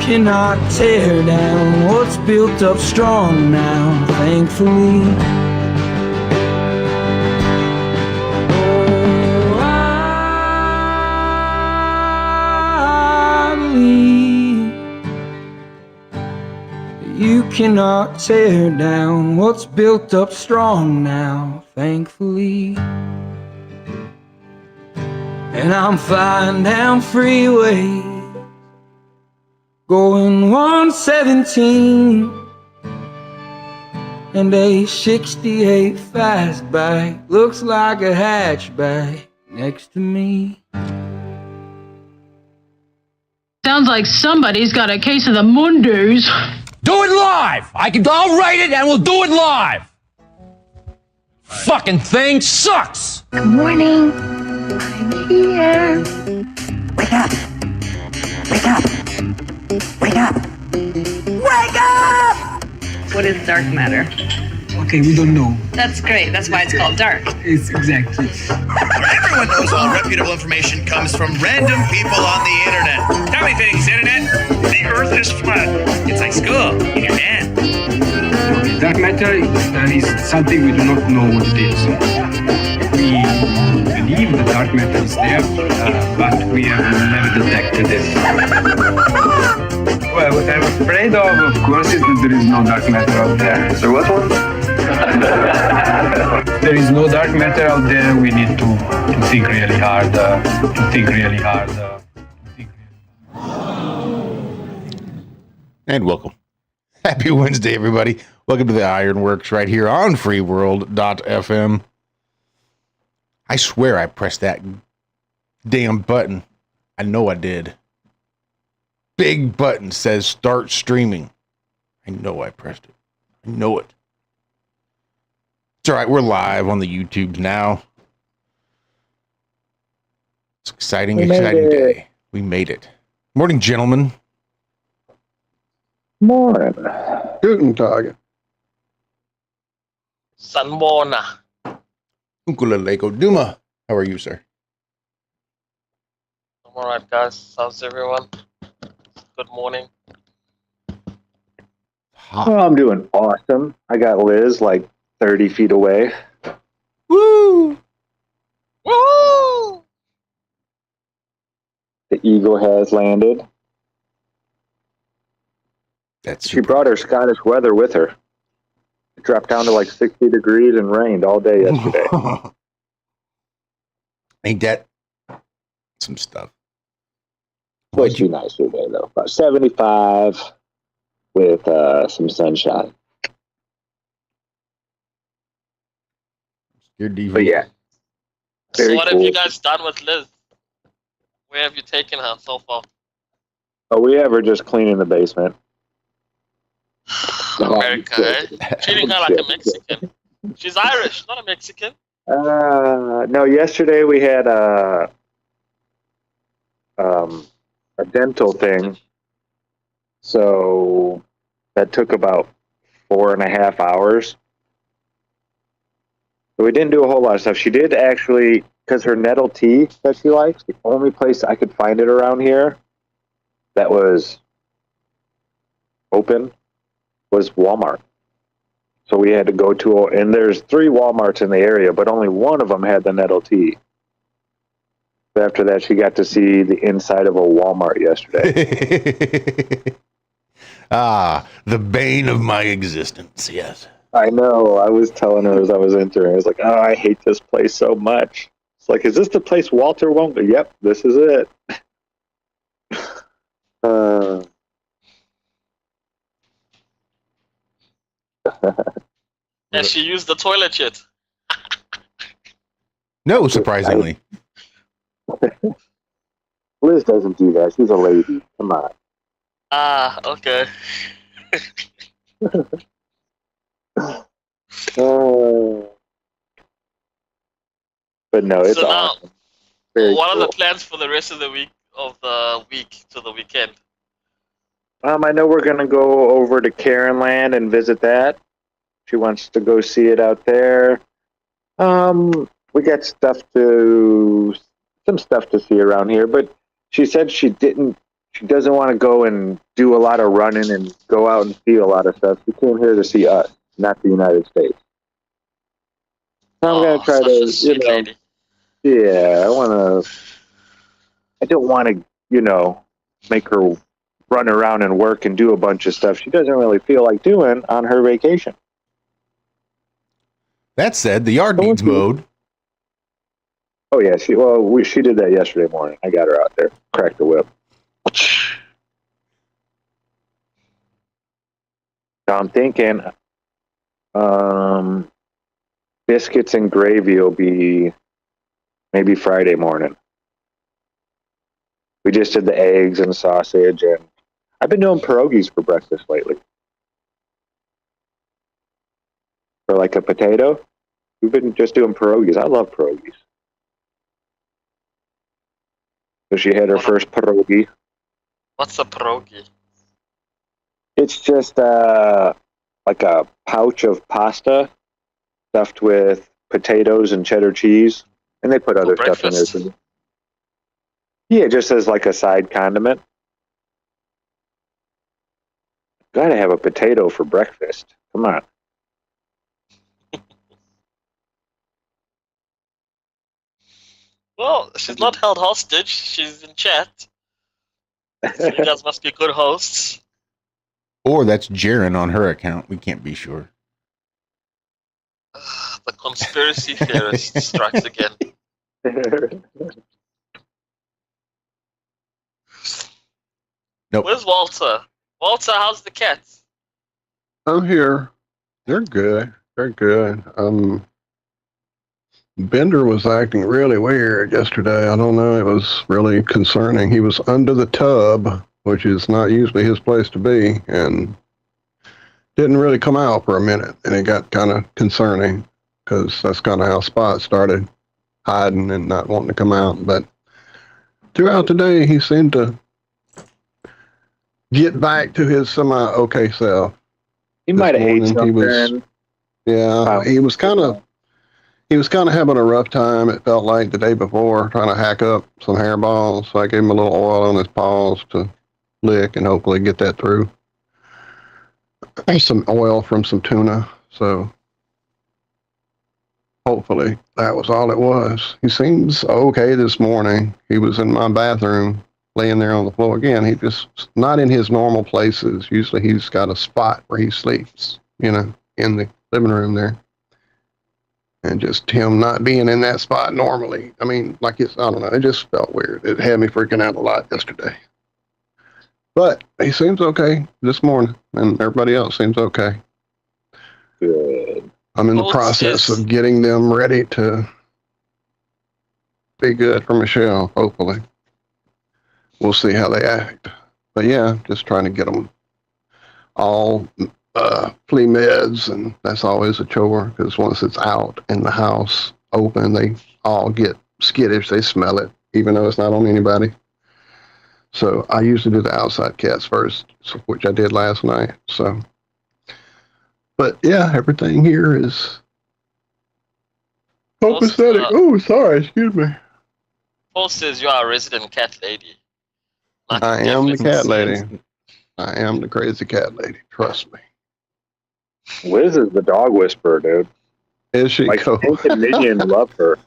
cannot tear down what's built up strong now, thankfully. Oh, I believe you cannot tear down what's built up strong now, thankfully. And I'm flying down freeways, going 117, and a 68 fastback looks like a hatchback next to me. Sounds like somebody's got a case of the Mondays. Do it live! I'll write it and we'll do it live! Fucking thing sucks! Good morning. I'm here. Wake up. Wake up. Wake up. Wake up! What is dark matter? Okay, we don't know. That's great. That's why it's called dark. It's exactly. Everyone knows all reputable information comes from random people on the internet. Tell me things, internet. The earth is flat. It's like school in your hand. Okay, dark matter is something we do not know what it is. We believe the dark matter is there, but we have never detected it. Well, what I'm afraid of course, is that there is no dark matter out there. There was one? There is no dark matter out there. We need to think really hard. And welcome. Happy Wednesday, everybody. Welcome to the IRONWORX right here on freeworld.fm. I swear I pressed that damn button. I know I did. Big button says start streaming. I know I pressed it. I know it. It's all right. We're live on the YouTubes now. It's exciting day. We made it. Morning, gentlemen. Morning. Guten Tag. Sanbona. Unkuleleko Duma. How are you, sir? I'm alright, guys. How's everyone? Good morning. Oh, I'm doing awesome. I got Liz like 30 feet away. Woo! Woo! The eagle has landed. She brought her Scottish weather with her. It dropped down to like 60 degrees and rained all day yesterday. Ain't that some stuff? Supposed to be nice today, though. About 75 with some sunshine. But yeah. So what have you guys done with Liz? Where have you taken her so far? Oh, we have her just cleaning the basement. America, eh? Treating her like a Mexican. She's Irish, not a Mexican. No, yesterday we had a dental thing. So that took about 4.5 hours. So we didn't do a whole lot of stuff. She did actually, because her nettle tea that she likes, the only place I could find it around here that was open was Walmart. So we had to go to, and there's 3 Walmarts in the area, but only one of them had the nettle tea. After that, she got to see the inside of a Walmart yesterday. The bane of my existence, yes. I know. I was telling her as I was entering, I was like, oh, I hate this place so much. It's like, is this the place Walter won't go? Yep, this is it. Yeah, she used the toilet shit. No, surprisingly. Liz doesn't do that. She's a lady. Come on. Ah, okay. But no, it's so now, awesome. Very what cool. are the plans for the rest of the week to the weekend? I know we're gonna go over to Karen Land and visit that. She wants to go see it out there. We got some stuff to see around here, but she said she She doesn't want to go and do a lot of running and go out and see a lot of stuff. She came here to see us, not the United States. So I'm going to try to, lady. yeah, I don't want to, make her run around and work and do a bunch of stuff she doesn't really feel like doing on her vacation. That said, the yard needs mowed. Oh yeah, she did that yesterday morning. I got her out there, cracked the whip. So I'm thinking, biscuits and gravy will be maybe Friday morning. We just did the eggs and sausage, and I've been doing pierogies for breakfast lately. For like a potato, we've been just doing pierogies. I love pierogies. So she had her first pierogi. What's a pierogi? It's just like a pouch of pasta stuffed with potatoes and cheddar cheese, and they put other stuff in there too. Yeah, just as like a side condiment. Gotta have a potato for breakfast. Come on. Well, she's not held hostage. She's in chat. So you guys must be good hosts. Or that's Jaren on her account. We can't be sure. The conspiracy theorist strikes again. Nope. Where's Walter? Walter, how's the cats? I'm here. They're good. They're good. Bender was acting really weird yesterday. I don't know. It was really concerning. He was under the tub, which is not usually his place to be, and didn't really come out for a minute. And it got kind of concerning because that's kind of how Spot started hiding and not wanting to come out. But throughout the day, he seemed to get back to his semi-okay self. He might have ate something. He was kind of having a rough time. It felt like the day before, trying to hack up some hairballs. So I gave him a little oil on his paws to lick and hopefully get that through. There's some oil from some tuna, so hopefully that was all it was. He seems okay this morning. He was in my bathroom, laying there on the floor again. He just not in his normal places. Usually he's got a spot where he sleeps, in the living room there. And just him not being in that spot normally. I mean, I don't know. It just felt weird. It had me freaking out a lot yesterday. But he seems okay this morning, and everybody else seems okay. Good. I'm in the process of getting them ready to be good for Michelle, hopefully. We'll see how they act. But yeah, just trying to get them all flea meds, and that's always a chore because once it's out in the house open, they all get skittish. They smell it, even though it's not on anybody. So I usually do the outside cats first, which I did last night. So, but yeah, everything here is copacetic. Oh, sorry, excuse me. Paul says you are a resident cat lady. I am the cat lady. I am the crazy cat lady. Trust me. Liz is the dog whisperer, dude. Is she? Like, Hank and Minion love her.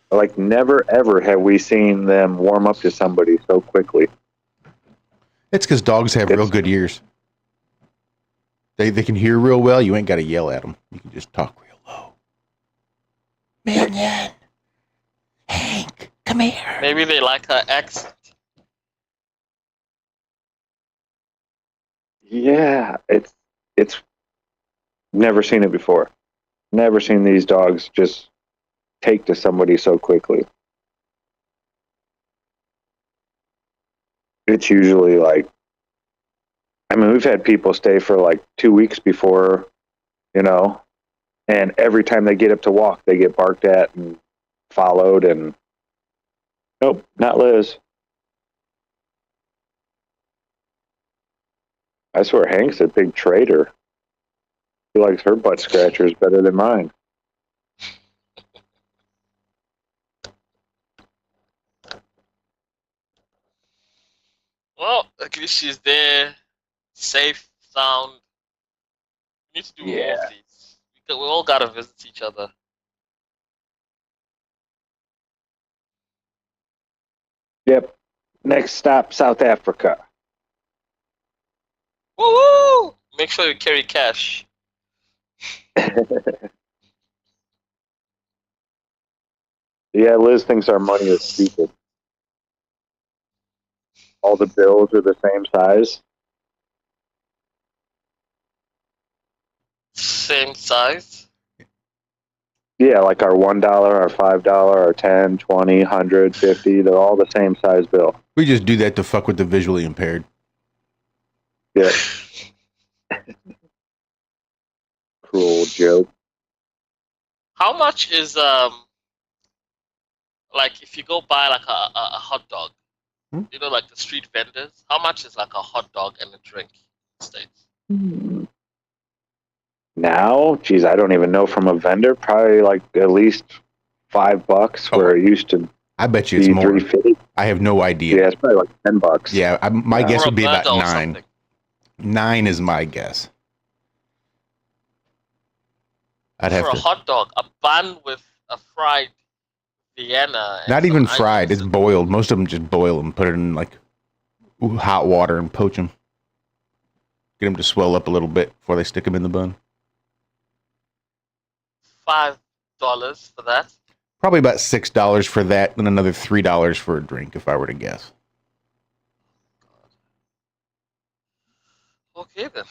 Like, never, ever have we seen them warm up to somebody so quickly. It's because dogs have real good ears. They can hear real well. You ain't got to yell at them. You can just talk real low. Minion. Hank, come here. Maybe they like her accent. Yeah, it's never seen it before. Never seen these dogs just take to somebody so quickly. It's usually like, we've had people stay for like 2 weeks before, and every time they get up to walk, they get barked at and followed, and nope, not Liz. I swear Hank's a big trader. He likes her butt scratchers better than mine. Well, at least she's there, safe, sound. We need to do more of these. We all gotta visit each other. Yep. Next stop, South Africa. Woo! Make sure you carry cash. Yeah, Liz thinks our money is stupid. All the bills are the same size. Same size? Yeah, like our $1, our $5, our 10, 20, 100, 50, they're all the same size bill. We just do that to fuck with the visually impaired. Yeah. Cruel joke. How much is like if you go buy like a hot dog, you know, like the street vendors, how much is like a hot dog and a drink in the States? Now, geez, I don't even know from a vendor. Probably like at least $5 where it used to. I bet you it's more. $3.50. I have no idea. Yeah, it's probably like $10. Yeah, my guess would be about or 9. something. 9 is my guess. I'd have For a to. hot dog, a bun with a fried Vienna. And Not some even fried. onions It's boiled. Most of them just boil them, put it in like hot water and poach them. Get them to swell up a little bit before they stick them in the bun. $5 for that. Probably about $6 for that, and another $3 for a drink, if I were to guess. Okay then.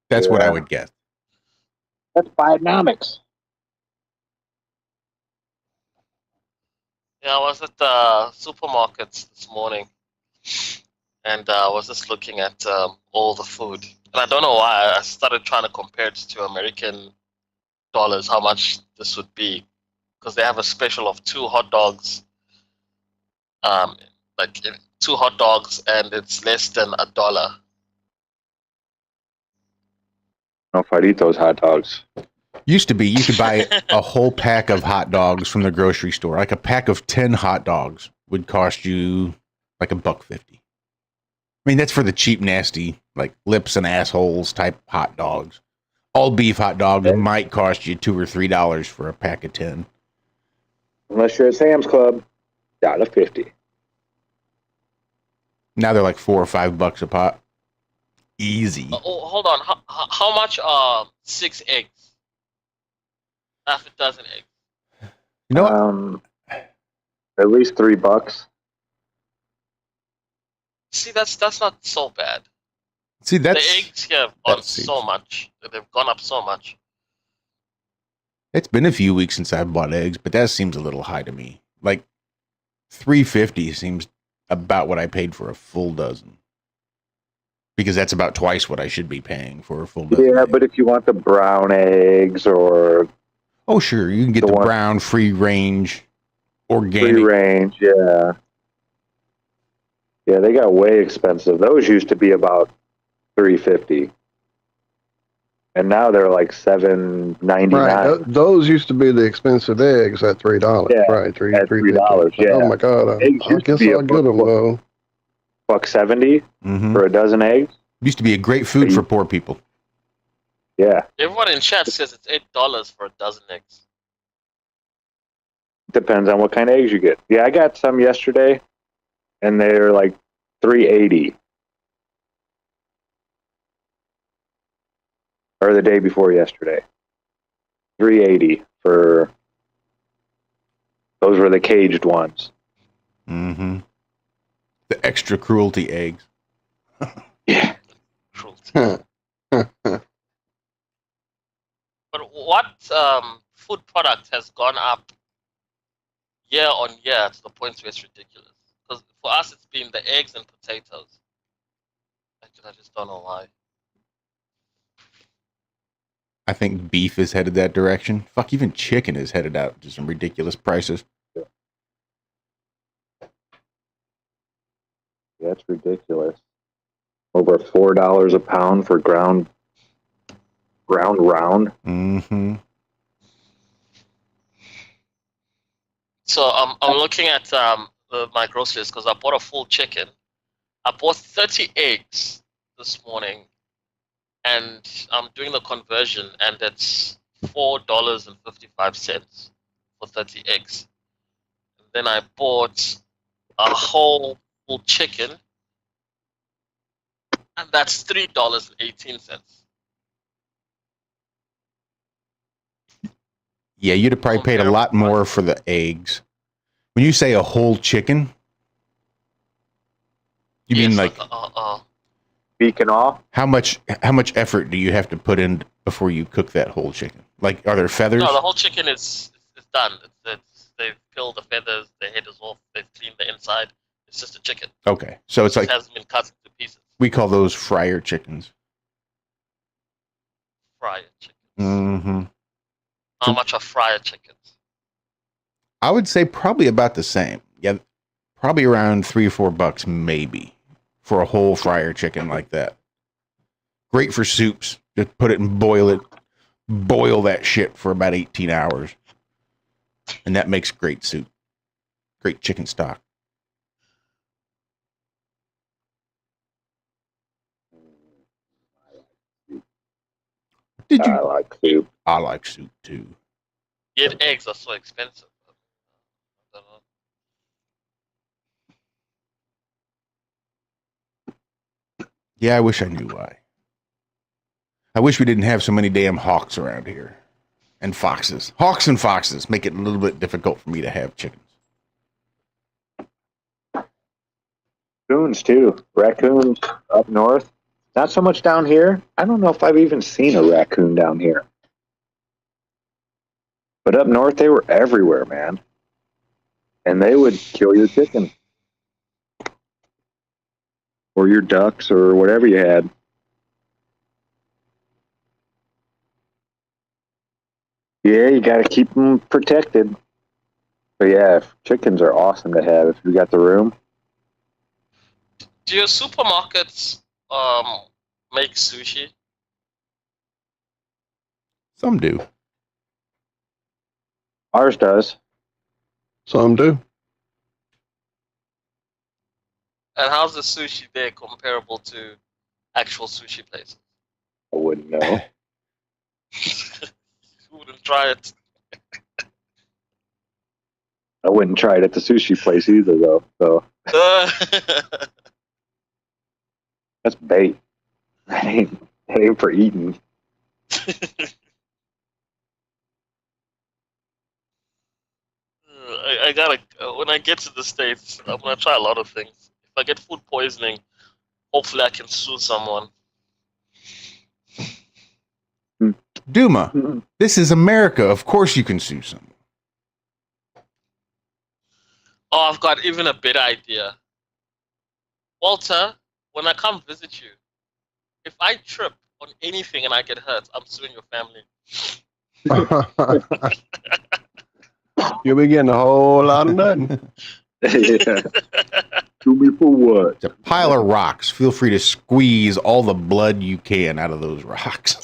That's what I would guess. That's Bidenomics. Yeah, I was at the supermarkets this morning, and I was just looking at all the food. And I don't know why I started trying to compare it to American dollars, how much this would be, because they have a special of 2 hot dogs, like 2 hot dogs, and it's less than $1. No, if I'd eat those hot dogs. Used to be, you could buy a whole pack of hot dogs from the grocery store. Like a pack of 10 hot dogs would cost you like $1.50. I mean, that's for the cheap, nasty, like lips and assholes type hot dogs. All beef hot dogs might cost you $2 or $3 for a pack of 10. Unless you're at Sam's Club, $1.50. Now they're like $4 or $5 a pop. Easy. Oh, hold on. How much are 6 eggs? Half a dozen eggs. You know what? At least $3. See, that's not so bad. See, that's the eggs here have gone so much. They've gone up so much. It's been a few weeks since I've bought eggs, but that seems a little high to me. Like $3.50 seems about what I paid for a full dozen. Because that's about twice what I should be paying for a full dozen. Yeah, but if you want the brown eggs or... Oh, sure. You can get the brown, free-range, organic. Free-range, yeah. Yeah, they got way expensive. Those used to be about $3.50. And now they're like $7.99. Right. Those used to be the expensive eggs at $3. Yeah, right. $3. Yeah. Oh, my God. I guess I'll get them, though. $1.70 for a dozen eggs. Used to be a great food for poor people. Yeah. Everyone in chat says it's $8 for a dozen eggs. Depends on what kind of eggs you get. Yeah, I got some yesterday, and they're like $3.80. Or the day before yesterday. $3.80 for... Those were the caged ones. Mm-hmm. The extra cruelty eggs. Yeah. Cruelty. But what food product has gone up year on year to the point where it's ridiculous? Because for us, it's been the eggs and potatoes. I just don't know why. I think beef is headed that direction. Fuck, even chicken is headed out to some ridiculous prices. That's ridiculous. Over $4 a pound for ground round. Mm-hmm. So I'm looking at my groceries because I bought a full chicken, I bought 30 eggs this morning, and I'm doing the conversion, and it's $4.55 for 30 eggs. And then I bought a whole full chicken, and that's $3.18. Yeah, you'd have probably paid a lot more for the eggs. When you say a whole chicken, you mean like beak and all? How much effort do you have to put in before you cook that whole chicken? Like, are there feathers? No, the whole chicken is done. They've peeled the feathers, the head is off, they've cleaned the inside. It's just a chicken. Okay, so it's like, it hasn't been cut into pieces. We call those fryer chickens. Fryer chicken. Mm-hmm. How much are fryer chickens? I would say probably about the same. Yeah, probably around $3 or $4 maybe for a whole fryer chicken like that. Great for soups. Just put it and boil that shit for about 18 hours. And that makes great soup. Great chicken stock. I like soup. I like soup too. Yet eggs are so expensive. I don't know. Yeah, I wish I knew why. I wish we didn't have so many damn hawks around here. And foxes. Hawks and foxes make it a little bit difficult for me to have chickens. Raccoons too. Raccoons up north. Not so much down here. I don't know if I've even seen a raccoon down here. But up north, they were everywhere, man. And they would kill your chicken. Or your ducks or whatever you had. Yeah, you got to keep them protected. But yeah, chickens are awesome to have if you got the room. Do your supermarkets make sushi? Some do. Ours does. Some do. And how's the sushi there comparable to actual sushi places? I wouldn't know. You wouldn't try it. I wouldn't try it at the sushi place either, though. So that's bait. That ain't for eating. I gotta, when I get to the States, I'm gonna try a lot of things. If I get food poisoning, hopefully I can sue someone. Duma, this is America. Of course you can sue someone. Oh, I've got even a better idea. Walter, when I come visit you, if I trip on anything and I get hurt, I'm suing your family. You'll be getting a whole lot of nothing. Yeah. Sue me for what? It's a pile of rocks. Feel free to squeeze all the blood you can out of those rocks.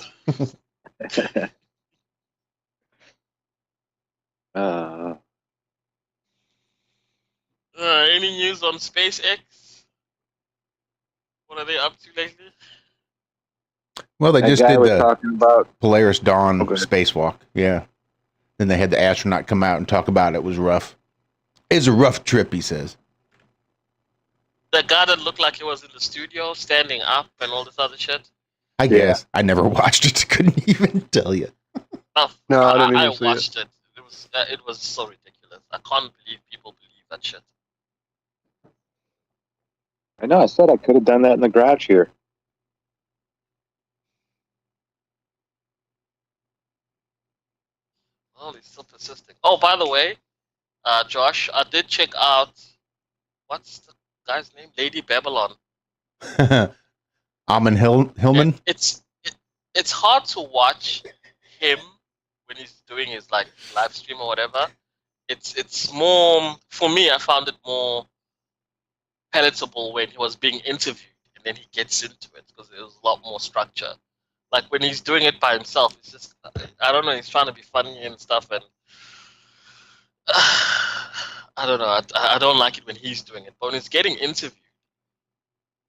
Any news on SpaceX? What are they up to lately? Well, they That just guy did was the talking about Polaris Dawn Okay. spacewalk. Yeah. Then they had the astronaut come out and talk about it. It was rough. It's a rough trip, he says. The guy that looked like he was in the studio, standing up and all this other shit. I guess. I never watched it. Couldn't even tell you. No, I didn't even see watched it. It was so ridiculous. I can't believe people believe that shit. I know, I said I could have done that in the garage here. Oh, he's still persisting. Oh, by the way, Josh, I did check out, what's the guy's name? Lady Babylon. Amon Hillman? It's hard to watch him when he's doing his like live stream or whatever. It's more, for me, I found it more palatable when he was being interviewed and then he gets into it because there was a lot more structure. Like when he's doing it by himself, it's just, I don't know, he's trying to be funny and stuff, and I don't know, I don't like it when he's doing it. But when he's getting interviewed,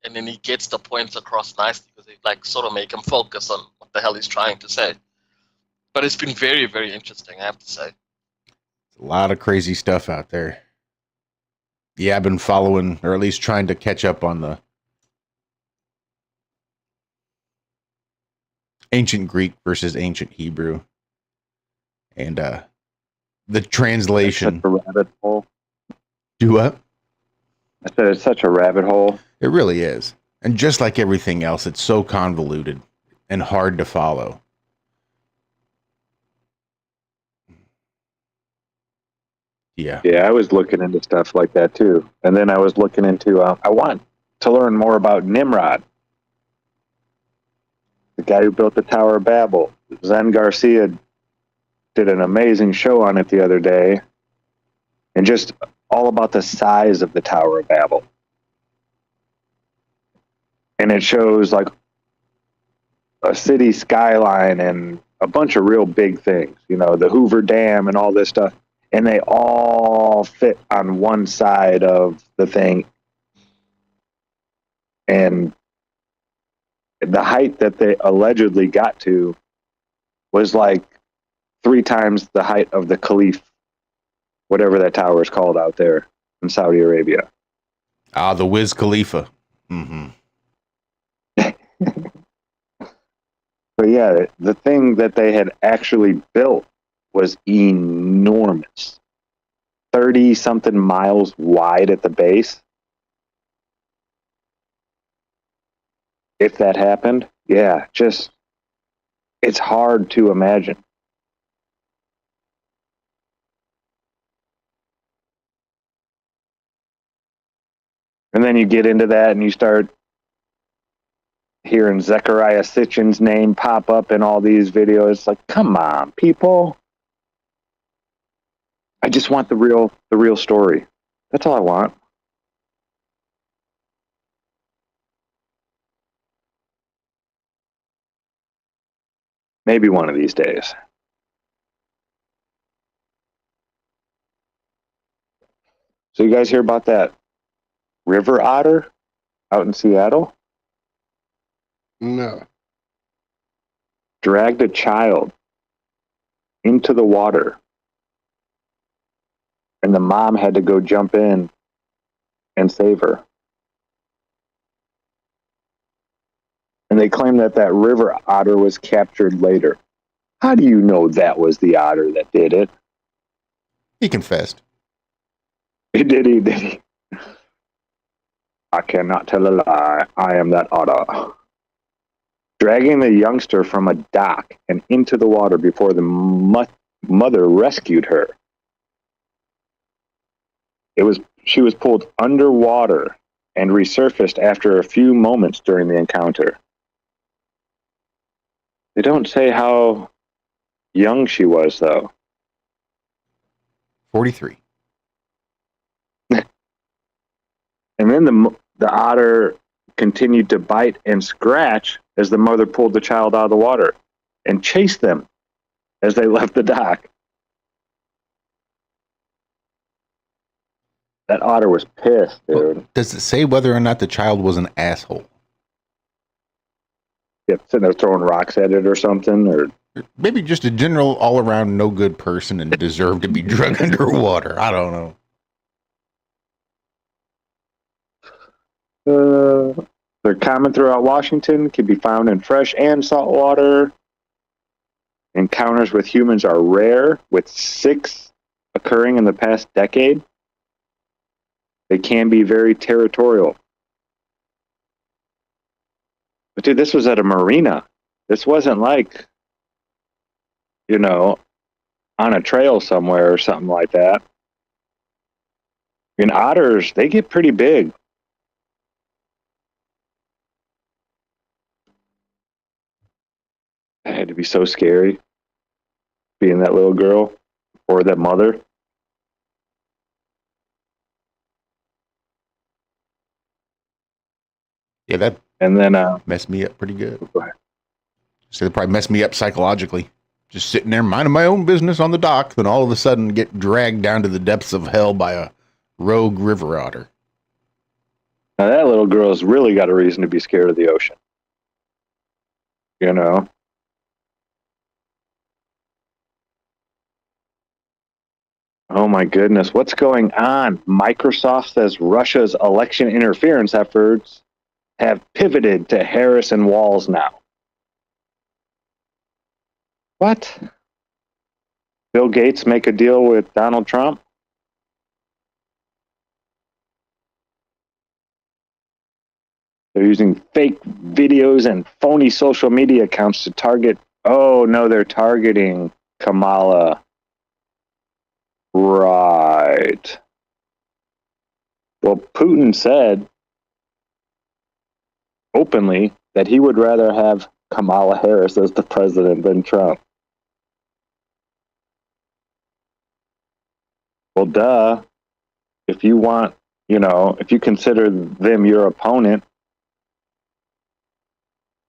and then he gets the points across nicely because they like sort of make him focus on what the hell he's trying to say. But it's been very, very interesting, I have to say. A lot of crazy stuff out there. Yeah, I've been following, or at least trying to catch up on the ancient Greek versus ancient Hebrew. And the translation. Such a rabbit hole. Do what? I said it's such a rabbit hole. It really is. And just like everything else, it's so convoluted and hard to follow. Yeah. Yeah, I was looking into stuff like that too. And then I was looking into, I want to learn more about Nimrod, the guy who built the Tower of Babel. Zen Garcia did an amazing show on it the other day, and just all about the size of the Tower of Babel. And it shows like a city skyline and a bunch of real big things, you know, the Hoover Dam and all this stuff. And they all fit on one side of the thing. And the height that they allegedly got to was like 3 times the height of the Caliph, whatever that tower is called out there in Saudi Arabia. Ah, the Wiz Khalifa. Mm-hmm. But yeah, the thing that they had actually built was enormous. 30-something miles wide at the base. If that happened, yeah, just, it's hard to imagine. And then you get into that and you start hearing Zechariah Sitchin's name pop up in all these videos. It's like, come on, people. I just want the real story. That's all I want. Maybe one of these days. So you guys hear about that river otter out in Seattle? No. Dragged a child into the water, and the mom had to go jump in and save her. And they claim that that river otter was captured later. How do you know that was the otter that did it? He confessed. Did he? I cannot tell a lie. I am that otter. Dragging the youngster from a dock and into the water before the mother rescued her. She was pulled underwater and resurfaced after a few moments during the encounter. They don't say how young she was, though. 43. And then the otter continued to bite and scratch as the mother pulled the child out of the water and chased them as they left the dock. That otter was pissed, dude. Well, does it say whether or not the child was an asshole? Yeah, sitting there throwing rocks at it or something, or maybe just a general all-around no good person and deserved to be dragged underwater. I don't know. They're common throughout Washington, can be found in fresh and salt water. Encounters with humans are rare, with 6 occurring in the past decade. They can be very territorial. But dude, this was at a marina. This wasn't like, you know, on a trail somewhere or something like that. I mean, otters, they get pretty big. That had to be so scary, being that little girl or that mother. Yeah, that and then messed me up pretty good. So they probably messed me up psychologically. Just sitting there minding my own business on the dock, then all of a sudden get dragged down to the depths of hell by a rogue river otter. Now that little girl's really got a reason to be scared of the ocean. You know? Oh my goodness, what's going on? Microsoft says Russia's election interference efforts have pivoted to Harris and Walls now. What? Bill Gates make a deal with Donald Trump? They're using fake videos and phony social media accounts to target. Oh no, they're targeting Kamala. Right. Well, Putin said openly that he would rather have Kamala Harris as the president than Trump. Well, duh. If you want, if you consider them your opponent,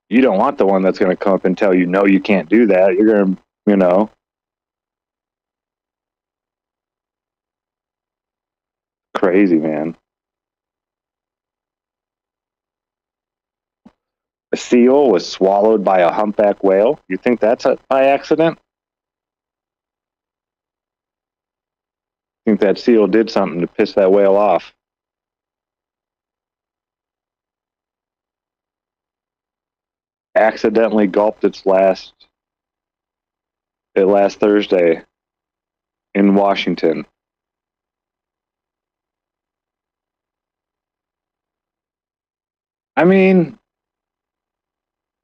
you don't want the one that's going to come up and tell you, no, you can't do that. You're going to, crazy, man. A seal was swallowed by a humpback whale. You think that's by accident? I think that seal did something to piss that whale off. Accidentally gulped it last Thursday in Washington. I mean,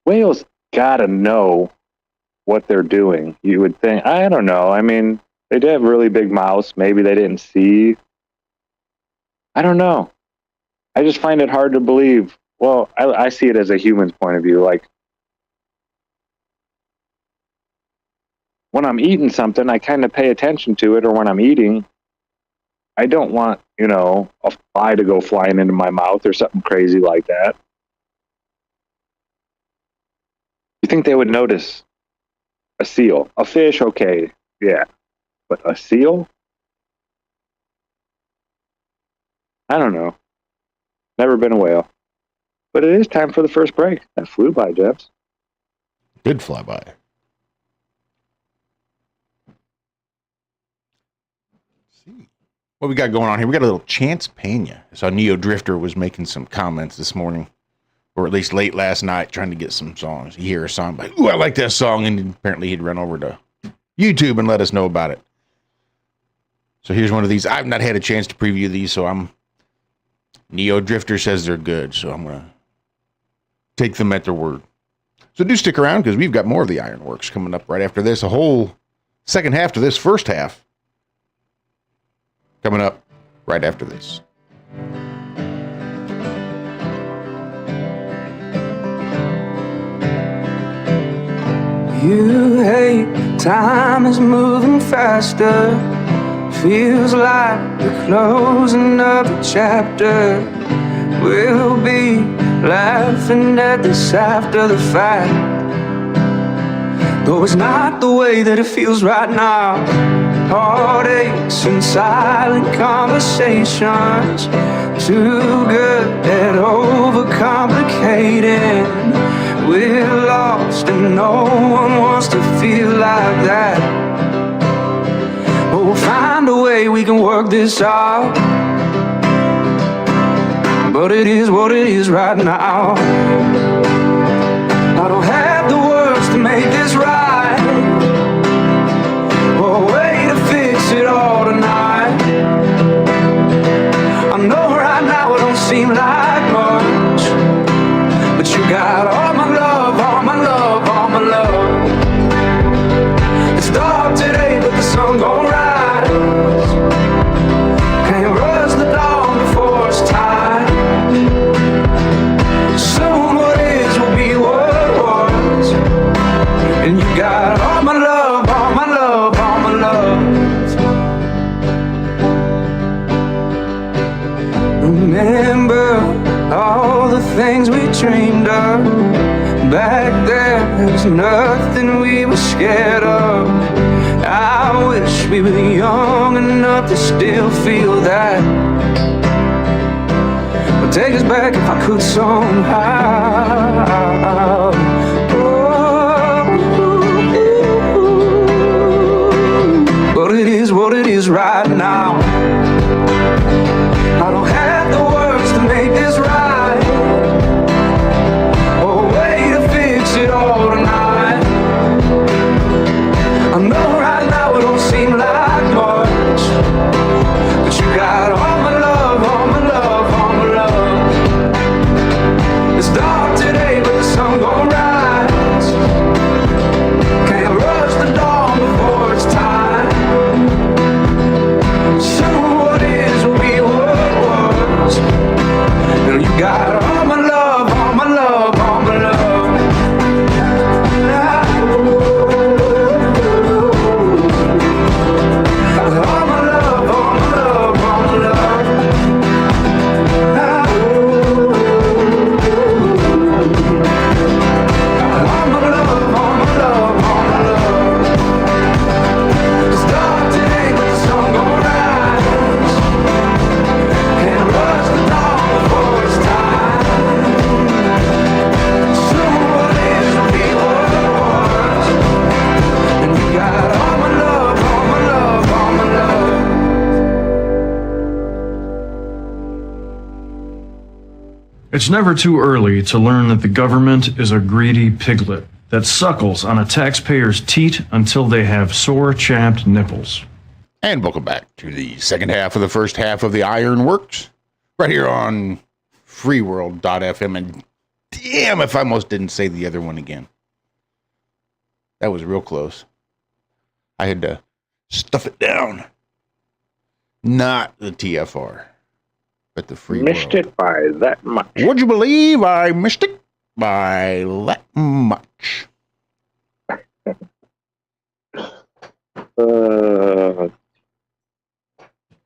whales gotta know what they're doing. You would think. I don't know. I mean, they did have really big mouths. Maybe they didn't see. I don't know. I just find it hard to believe. Well, I see it as a human's point of view. Like, when I'm eating something, I kind of pay attention to it, or when I'm eating, I don't want, a fly to go flying into my mouth or something crazy like that. You think they would notice a seal? A fish, okay, yeah. But a seal? I don't know. Never been a whale. But it is time for the first break. That flew by, Jeffs. Did fly by. What we got going on here? We got a little Chance Pena. I saw Neo Drifter was making some comments this morning, or at least late last night, trying to get some songs. He hear a song, like, ooh, I like that song, and apparently he'd run over to YouTube and let us know about it. So here's one of these. I've not had a chance to preview these, so Neo Drifter says they're good, so I'm going to take them at their word. So do stick around, because we've got more of the Ironworks coming up right after this. A whole second half to this first half coming up right after this. You hate time is moving faster. Feels like the closing of a chapter. We'll be laughing at this after the fact. Though it's not the way that it feels right now. Heartaches and silent conversations. Too good at overcomplicating. We're lost and no one wants to feel like that. But we'll find a way we can work this out. But it is what it is right now. I don't have the words to make this right, or a way to fix it all tonight. I know right now it don't seem like much, but you got all my love, all my love, all my love. It's dark today, but the sun gon' rise. Can't rush the dawn before it's time. Soon what is will be what was. And you got all my love, all my love, all my love. Remember all the things we dreamed of. Back then there was nothing we were scared of. I wish we were young enough to still feel that. would take us back if I could somehow. But it is what it is right now. I don't have the words to make this right, or a way to fix it all tonight. I know right now it don't seem like much, but you got all my love, all my love, all my love. It's dark today, but the sun gon' rise. Can't rush the dawn before it's time. Soon what is will be what was. And you got all my love, all my love, all my love. It's never too early to learn that the government is a greedy piglet that suckles on a taxpayer's teat until they have sore, chapped nipples. And welcome back to the second half of the first half of the IRONWORX, right here on freeworld.fm. And damn if I almost didn't say the other one again. That was real close. I had to stuff it down. Not the TFR. But the free missed world. it by that much. Would you believe I missed it by that much? So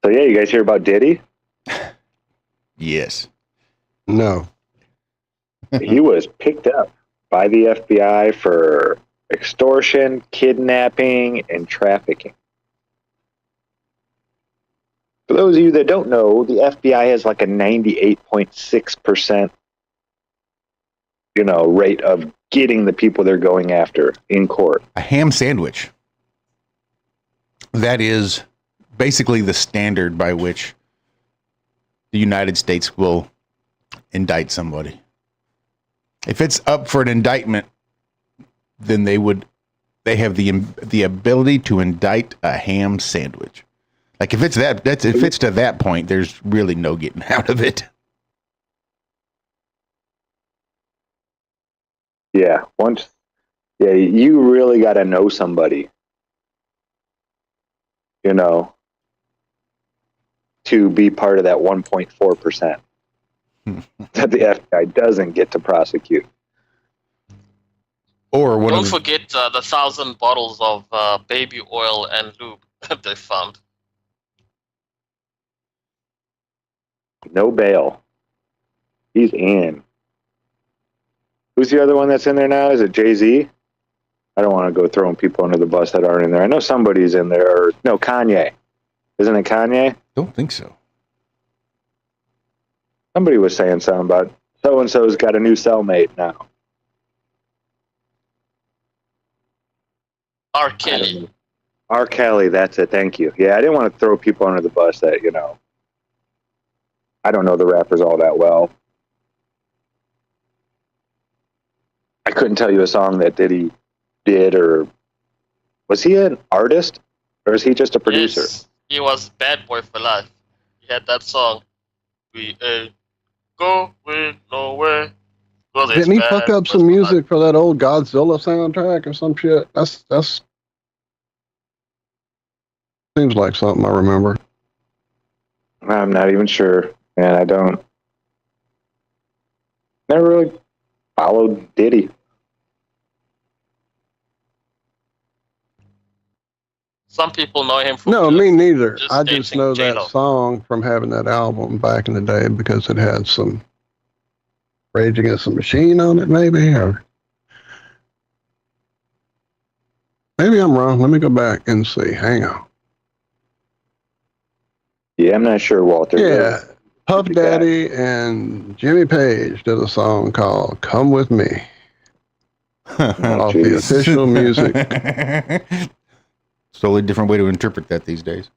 yeah, you guys hear about Diddy? Yes. No. He was picked up by the FBI for extortion, kidnapping, and trafficking. For those of you that don't know, the FBI has like a 98.6%, rate of getting the people they're going after in court. A ham sandwich. That is basically the standard by which the United States will indict somebody. If it's up for an indictment, then they have the ability to indict a ham sandwich. Like if it's to that point, there's really no getting out of it. Yeah, you really got to know somebody, to be part of that 1.4% that the FBI doesn't get to prosecute. Or don't forget the 1,000 bottles of baby oil and lube that they found. No bail. He's in. Who's the other one that's in there now? Is it Jay-Z? I don't want to go throwing people under the bus that aren't in there. I know somebody's in there. Or no, Kanye. Isn't it Kanye? Don't think so. Somebody was saying something about so-and-so's got a new cellmate now. R. Kelly. R. Kelly, that's it. Thank you. Yeah, I didn't want to throw people under the bus that, I don't know the rappers all that well. I couldn't tell you a song that Diddy did, or was he an artist, or is he just a producer? Yes, he was Bad Boy for Life. He had that song. We ain't going nowhere. Didn't he fuck up some music for that old Godzilla soundtrack or some shit? That's seems like something I remember. I'm not even sure, man. I don't. Never really followed Diddy. Some people know him from. No, me neither. I just dating know J-Lo. that song from having that album back in the day because it had some Rage Against the Machine on it, maybe, or maybe I'm wrong. Let me go back and see. Hang on. Yeah, I'm not sure, Walter. Yeah, Puff Daddy and Jimmy Page did a song called "Come With Me." Off the official music. Totally different way to interpret that these days.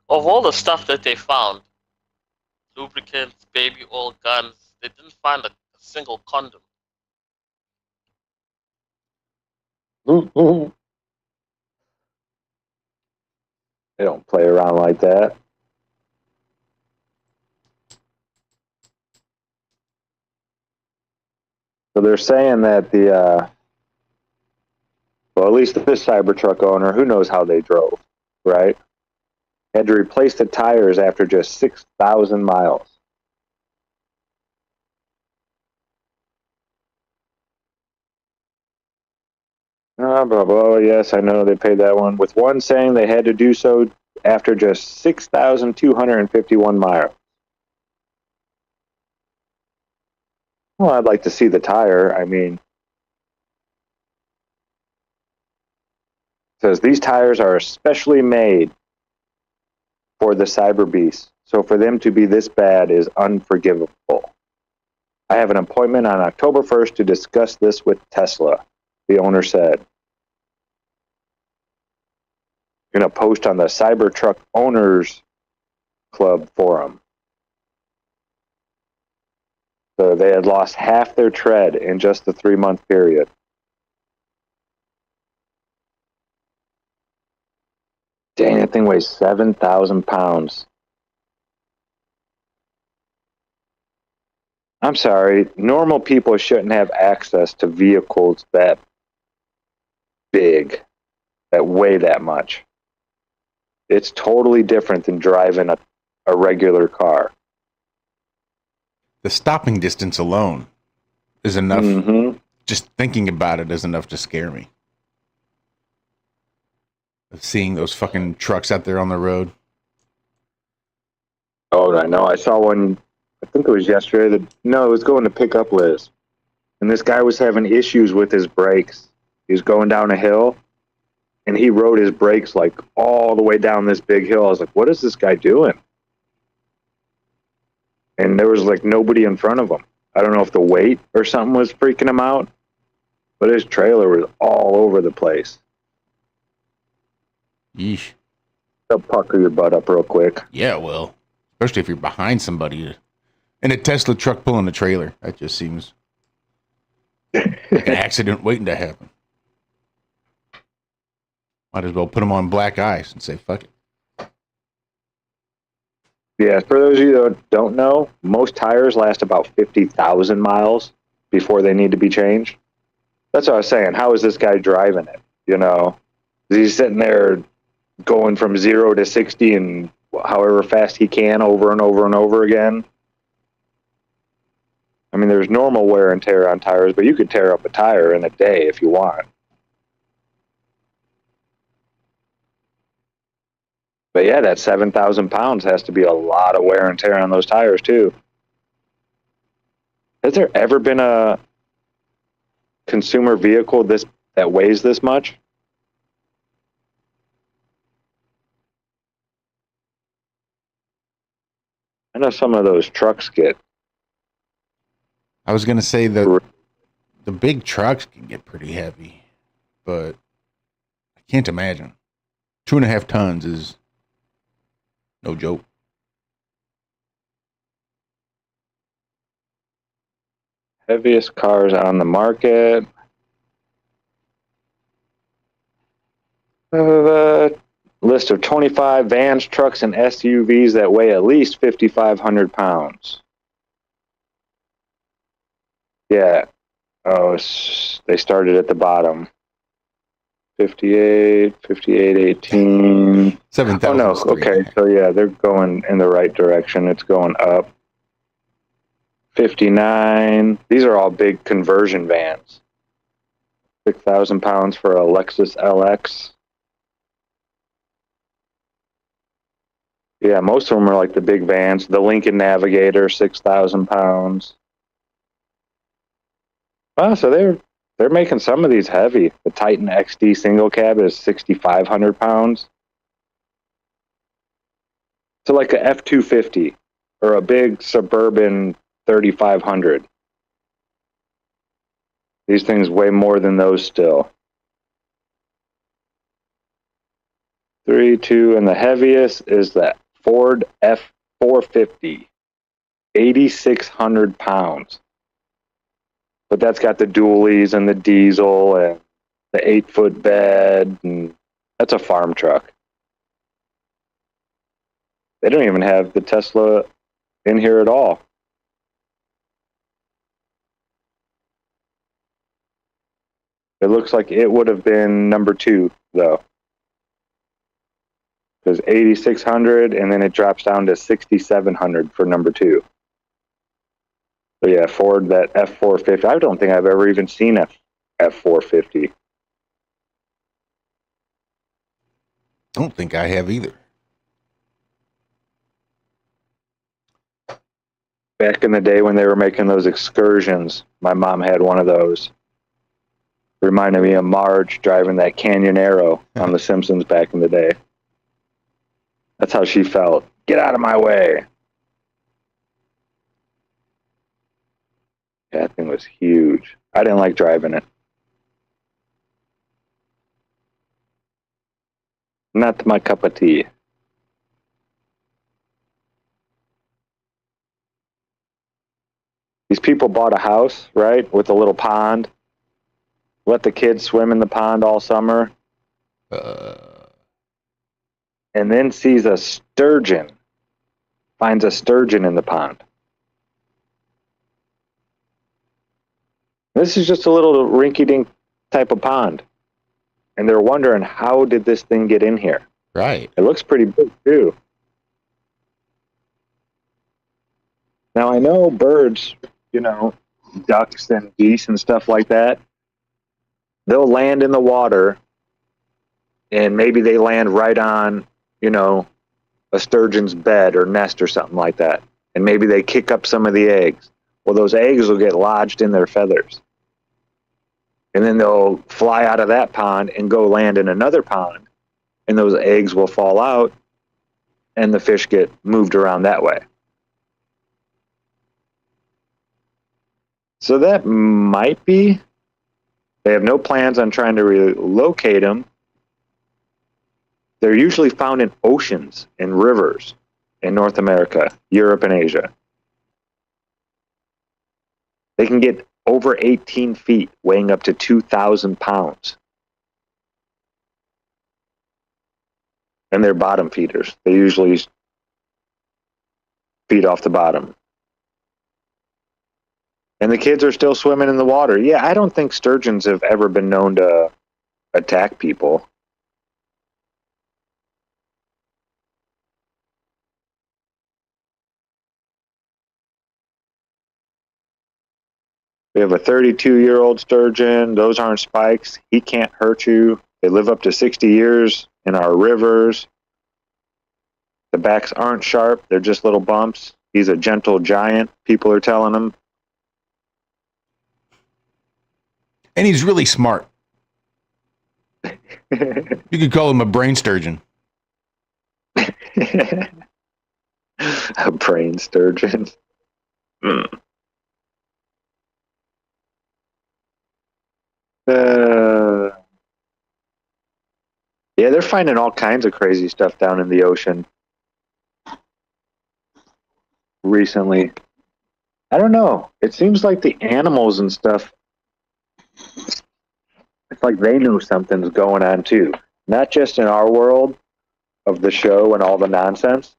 Of all the stuff that they found, lubricants, baby oil, guns, they didn't find a single condom. They don't play around like that. So they're saying that well, at least this Cybertruck owner, who knows how they drove, right? Had to replace the tires after just 6,000 miles. Blah, blah, yes, I know they paid that one. With one saying they had to do so after just 6,251 miles. Well, I'd like to see the tire. I mean, it says these tires are especially made for the Cyber Beast, so for them to be this bad is unforgivable. I have an appointment on October 1st to discuss this with Tesla, the owner said. In a post on the Cybertruck Owners Club forum. So they had lost half their tread in just the 3-month period. Dang, that thing weighs 7,000 pounds. I'm sorry, normal people shouldn't have access to vehicles that big, that weigh that much. It's totally different than driving a regular car. The stopping distance alone is enough. Mm-hmm. Just thinking about it is enough to scare me. Of seeing those fucking trucks out there on the road. Oh, I know. I saw one, I think it was yesterday. No, it was going to pick up Liz. And this guy was having issues with his brakes. He was going down a hill, and he rode his brakes like all the way down this big hill. I was like, what is this guy doing? And there was like nobody in front of him. I don't know if the weight or something was freaking him out, but his trailer was all over the place. Yeesh. They'll pucker your butt up real quick. Yeah, well, especially if you're behind somebody in a Tesla truck pulling a trailer. That just seems like an accident waiting to happen. Might as well put them on black ice and say, fuck it. Yeah, for those of you that don't know, most tires last about 50,000 miles before they need to be changed. That's what I was saying. How is this guy driving it? You know, is he sitting there going from 0 to 60 and however fast he can over and over and over again? I mean, there's normal wear and tear on tires, but you could tear up a tire in a day if you want. But yeah, that 7,000 pounds has to be a lot of wear and tear on those tires too. Has there ever been a consumer vehicle that weighs this much? I know some of those trucks get. I was going to say that the big trucks can get pretty heavy, but I can't imagine. 2.5 tons is no joke. Heaviest cars on the market. List of 25 vans, trucks, and SUVs that weigh at least 5,500 pounds. Yeah. Oh, they started at the bottom. 58, 18. 7,000. Oh, no. Okay. So, yeah, they're going in the right direction. It's going up. 59. These are all big conversion vans. 6,000 pounds for a Lexus LX. Yeah, most of them are like the big vans. The Lincoln Navigator, 6,000 pounds. Wow, so they're They're making some of these heavy. The Titan XD single cab is 6,500 pounds. So like a F-250 or a big Suburban 3,500. These things weigh more than those still. 3, 2, and the heaviest is the Ford F-450, 8,600 pounds. But that's got the dualies and the diesel and the 8-foot bed, and that's a farm truck. They don't even have the Tesla in here at all. It looks like it would have been number 2, though. There's 8,600, and then it drops down to 6,700 for number 2. So yeah, Ford, that F-450. I don't think I've ever even seen a F-450. I don't think I have either. Back in the day when they were making those excursions, my mom had one of those. Reminded me of Marge driving that Canyon Arrow on The Simpsons back in the day. That's how she felt. Get out of my way. That thing was huge. I didn't like driving it. Not my cup of tea. These people bought a house, right, with a little pond. Let the kids swim in the pond all summer. And then sees a sturgeon. Finds a sturgeon in the pond. This is just a little rinky-dink type of pond. And they're wondering, how did this thing get in here? Right. It looks pretty big, too. Now, I know birds, ducks and geese and stuff like that, they'll land in the water, and maybe they land right on, a sturgeon's bed or nest or something like that. And maybe they kick up some of the eggs. Well, those eggs will get lodged in their feathers. And then they'll fly out of that pond and go land in another pond. And those eggs will fall out, and the fish get moved around that way. So that might be. They have no plans on trying to relocate them. They're usually found in oceans and rivers in North America, Europe, and Asia. They can get over 18 feet, weighing up to 2,000 pounds. And they're bottom feeders. They usually feed off the bottom. And the kids are still swimming in the water. Yeah, I don't think sturgeons have ever been known to attack people. We have a 32-year-old sturgeon. Those aren't spikes. He can't hurt you. They live up to 60 years in our rivers. The backs aren't sharp. They're just little bumps. He's a gentle giant, people are telling him. And he's really smart. You could call him a brain sturgeon. A brain sturgeon. Yeah, they're finding all kinds of crazy stuff down in the ocean recently. I don't know. It seems like the animals and stuff, it's like they knew something's going on too. Not just in our world of the show and all the nonsense,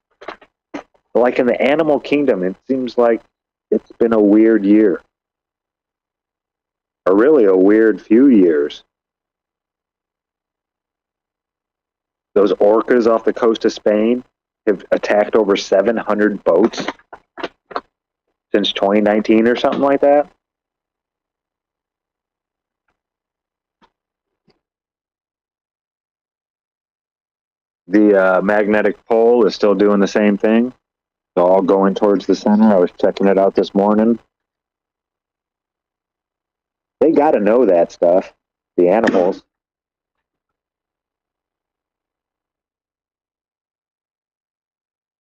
but like in the animal kingdom, it seems like it's been a weird year. Or really a weird few years. Those orcas off the coast of Spain have attacked over 700 boats since 2019 or something like that. The magnetic pole is still doing the same thing. It's all going towards the center. I was checking it out this morning. They got to know that stuff, the animals.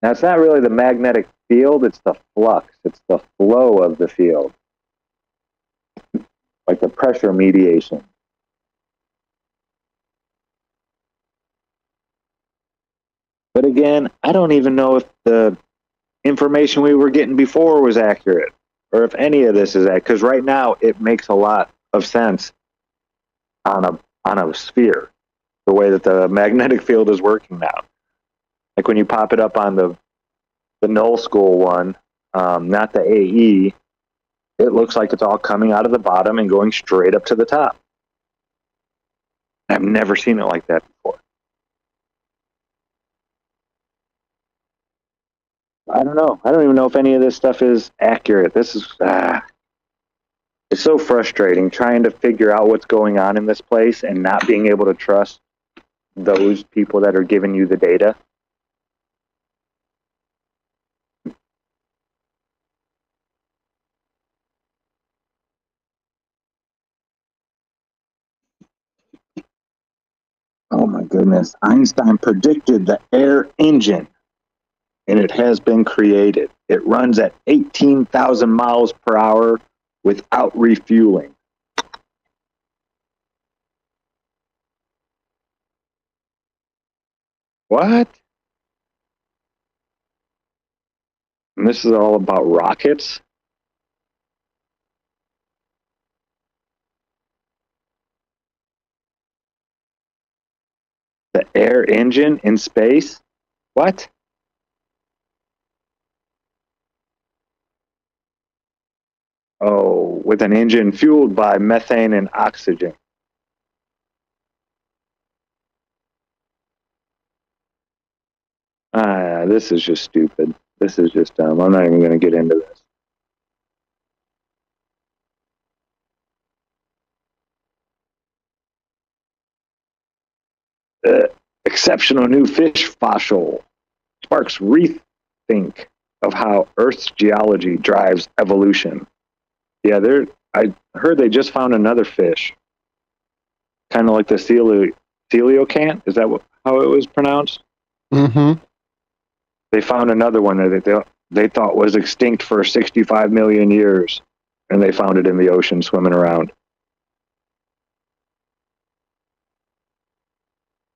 Now, it's not really the magnetic field, it's the flux. It's the flow of the field. Like the pressure mediation. But again, I don't even know if the information we were getting before was accurate, or if any of this is accurate. Because right now, it makes a lot of sense on a sphere, the way that the magnetic field is working now. Like when you pop it up on the null school one, not the AE, it looks like it's all coming out of the bottom and going straight up to the top. I've never seen it like that before. I don't know. I don't even know if any of this stuff is accurate. This is it's so frustrating trying to figure out what's going on in this place and not being able to trust those people that are giving you the data. Oh my goodness. Einstein predicted the air engine, and it has been created. It runs at 18,000 miles per hour without refueling. What? And this is all about rockets? The air engine in space? What? Oh, with an engine fueled by methane and oxygen. This is just stupid. This is just dumb. I'm not even going to get into this. Exceptional new fish fossil sparks rethink of how Earth's geology drives evolution. Yeah, I heard they just found another fish, kind of like the coelacanth. Is that how it was pronounced? Mm-hmm. They found another one that they thought was extinct for 65 million years, and they found it in the ocean swimming around.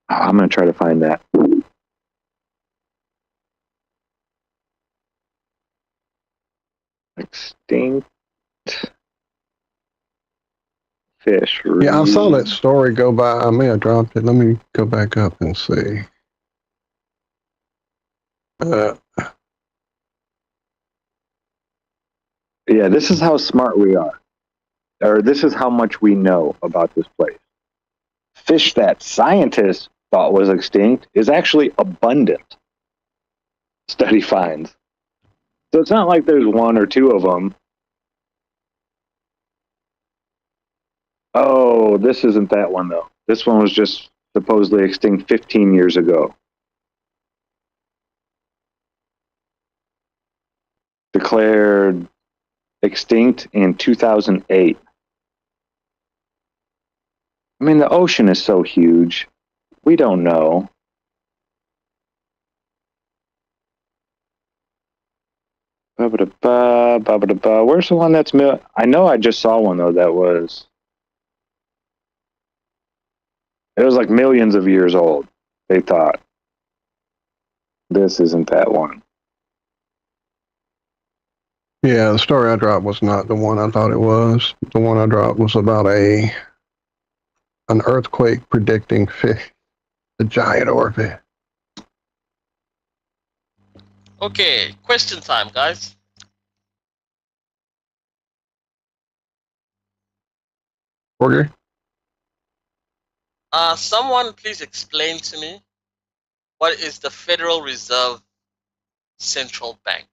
I'm going to try to find that. Extinct fish. Yeah, I saw that story go by. I may have dropped it. Let me go back up and see. Yeah, this is how smart we are. Or this is how much we know about this place. Fish that scientists thought was extinct is actually abundant, study finds. So it's not like there's one or two of them. Oh, this isn't that one, though. This one was just supposedly extinct 15 years ago. Declared extinct in 2008. I mean, the ocean is so huge. We don't know. Ba-ba-da-ba, ba-ba-da-ba. Where's the one that's... I know I just saw one, though, that was... It was like millions of years old, they thought. This isn't that one. Yeah, the story I dropped was not the one I thought it was. The one I dropped was about an earthquake predicting fish, the giant orbit. Okay, question time, guys. Order? Someone please explain to me what is the Federal Reserve Central Bank?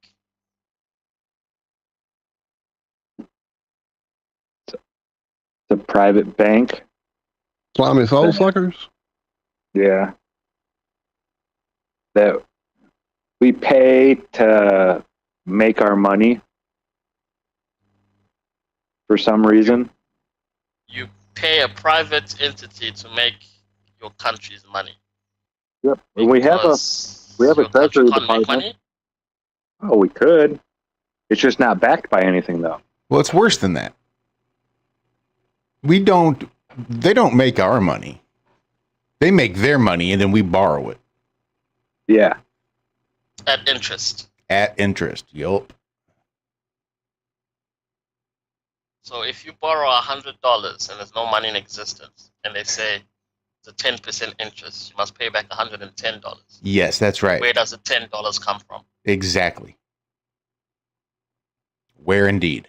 The private bank. Slimy soul suckers? Yeah. That we pay to make our money for some reason. You pay a private entity to make your country's money. Yep. We have a Your country treasury can't make department. money. Oh, we could. It's just not backed by anything, though. Well, it's worse than that. They don't make our money. They make their money and then we borrow it. Yeah. At interest. At interest. Yup. So if you borrow $100 and there's no money in existence, and they say it's a 10% interest, you must pay back $110. Yes, that's right. Where does the $10 come from? Exactly. Where indeed.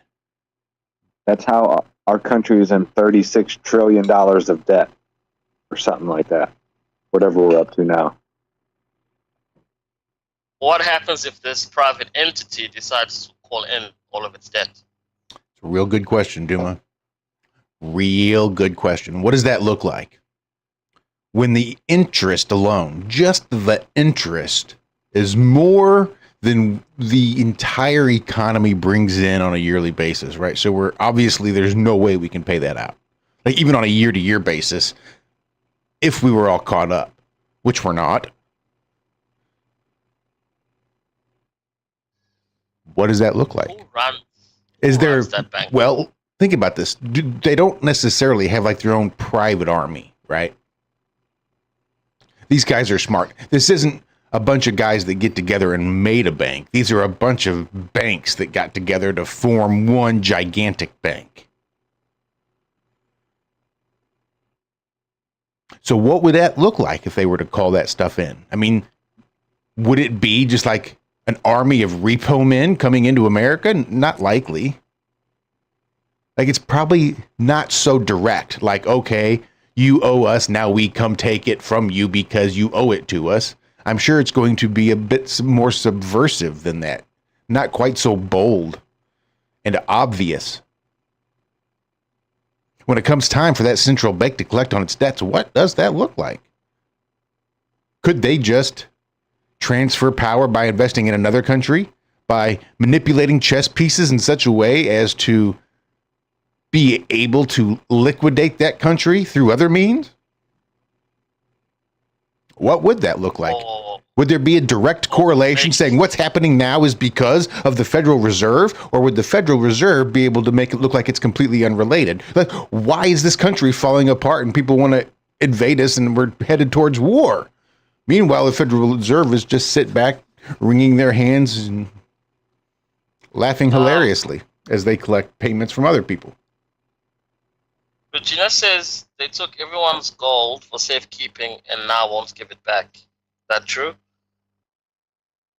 That's how our country is in $36 trillion of debt or something like that. Whatever we're up to now. What happens if this private entity decides to call in all of its debt? It's a real good question, Duma. Real good question. What does that look like? When the interest alone, just the interest, is more than the entire economy brings in on a yearly basis, right? So we're obviously, there's no way we can pay that out. Like even on a year-to-year basis, if we were all caught up, which we're not. What does that look like? Who runs that bank? Well, think about this. They don't necessarily have like their own private army, right? These guys are smart. This isn't a bunch of guys that get together and made a bank. These are a bunch of banks that got together to form one gigantic bank. So what would that look like if they were to call that stuff in? I mean, would it be just like an army of repo men coming into America? Not likely. Like, it's probably not so direct. Like, okay, you owe us, now we come take it from you because you owe it to us. I'm sure it's going to be a bit more subversive than that. Not quite so bold and obvious. When it comes time for that central bank to collect on its debts, what does that look like? Could they just transfer power by investing in another country, by manipulating chess pieces in such a way as to be able to liquidate that country through other means? What would that look like? Would there be a direct correlation saying what's happening now is because of the Federal Reserve, or would the Federal Reserve be able to make it look like it's completely unrelated? Like, why is this country falling apart and people want to invade us and we're headed towards war? Meanwhile, the Federal Reserve is just sit back, wringing their hands and laughing hilariously as they collect payments from other people. Regina says they took everyone's gold for safekeeping and now won't give it back. Is that true?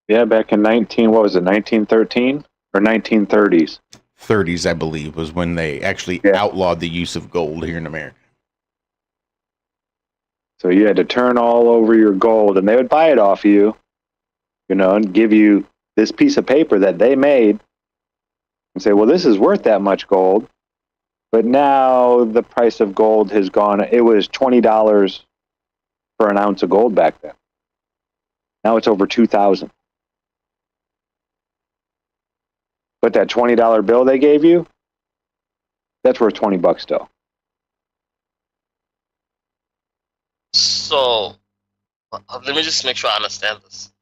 Yeah, back in 1913 or 1930s? 30s, I believe, was when they actually outlawed the use of gold here in America. So you had to turn all over your gold, and they would buy it off you, you know, and give you this piece of paper that they made and say, well, this is worth that much gold. But now the price of gold has gone. It was $20 for an ounce of gold back then. Now it's over $2,000. But that $20 bill they gave you, that's worth $20 still. So, let me just make sure I understand this.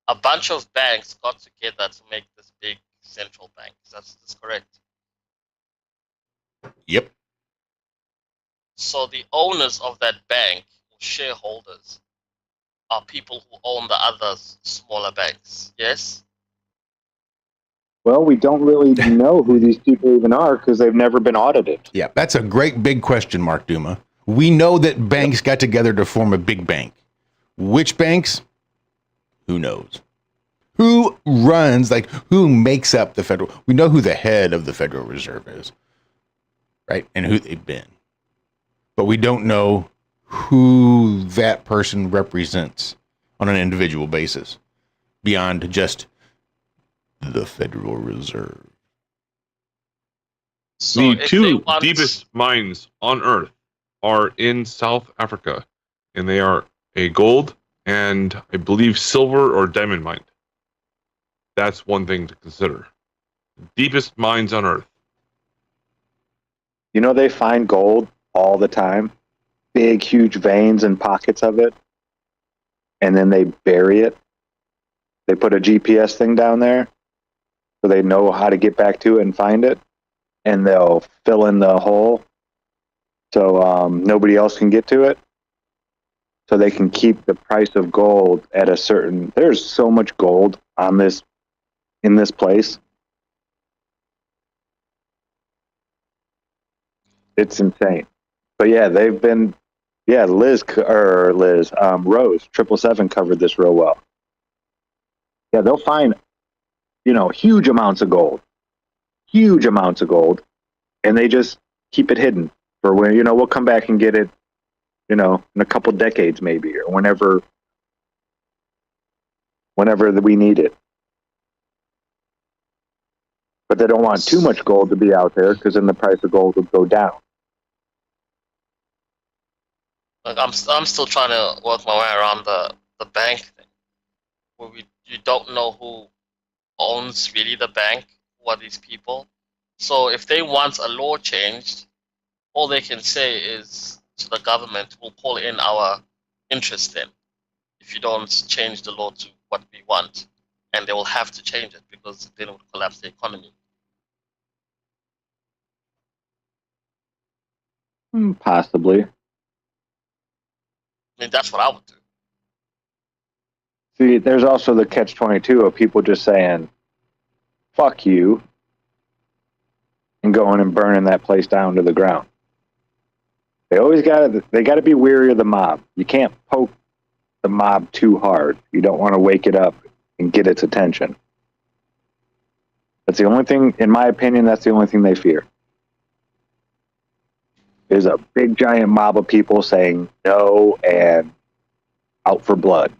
A bunch of banks got together to make this big central bank. That's correct? Yep. So the owners of that bank, shareholders, are people who own the other smaller banks, yes? Well, we don't really know who these people even are because they've never been audited. Yeah, that's a great big question mark, Duma. We know that banks got together to form a big bank. Which banks? Who knows? Who runs, like, who makes up the Federal? We know who the head of the Federal Reserve is, right? And who they've been. But we don't know who that person represents on an individual basis beyond just the Federal Reserve. So the two deepest mines on Earth are in South Africa, and they are a gold and I believe silver or diamond mine. That's one thing to consider. The deepest mines on Earth. You know, they find gold all the time, big, huge veins and pockets of it, and then they bury it. They put a GPS thing down there so they know how to get back to it and find it, and they'll fill in the hole so nobody else can get to it, so they can keep the price of gold at a certain. There's so much gold on this in this place. It's insane. But yeah, they've been. Yeah, Rose 777 covered this real well. Yeah, they'll find, huge amounts of gold, and they just keep it hidden for when, we'll come back and get it, in a couple decades maybe, or whenever we need it. But they don't want too much gold to be out there because then the price of gold will go down. Like I'm still trying to work my way around the bank thing, where you don't know who owns really the bank, who are these people. So if they want a law changed, all they can say is to the government, we'll call in our interest then, if you don't change the law to what we want. And they will have to change it because then it would collapse the economy. Possibly. I mean, that's what I would do. See, there's also the catch-22 of people just saying, fuck you, and going and burning that place down to the ground. They got to be weary of the mob. You can't poke the mob too hard. You don't want to wake it up and get its attention. That's the only thing, in my opinion, that's the only thing they fear. Is a big giant mob of people saying no and out for blood.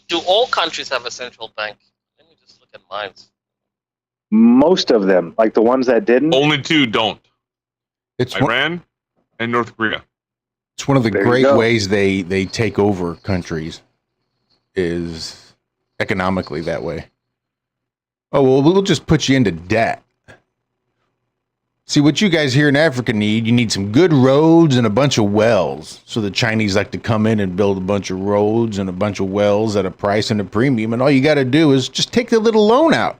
Do all countries have a central bank? Let me just look at mine. Most of them, like the ones that didn't. Only two don't. It's Iran and North Korea. It's one of the great ways they take over countries is economically that way. Oh, well, we'll just put you into debt. See, what you guys here in Africa need, you need some good roads and a bunch of wells. So the Chinese like to come in and build a bunch of roads and a bunch of wells at a price and a premium. And all you got to do is just take the little loan out.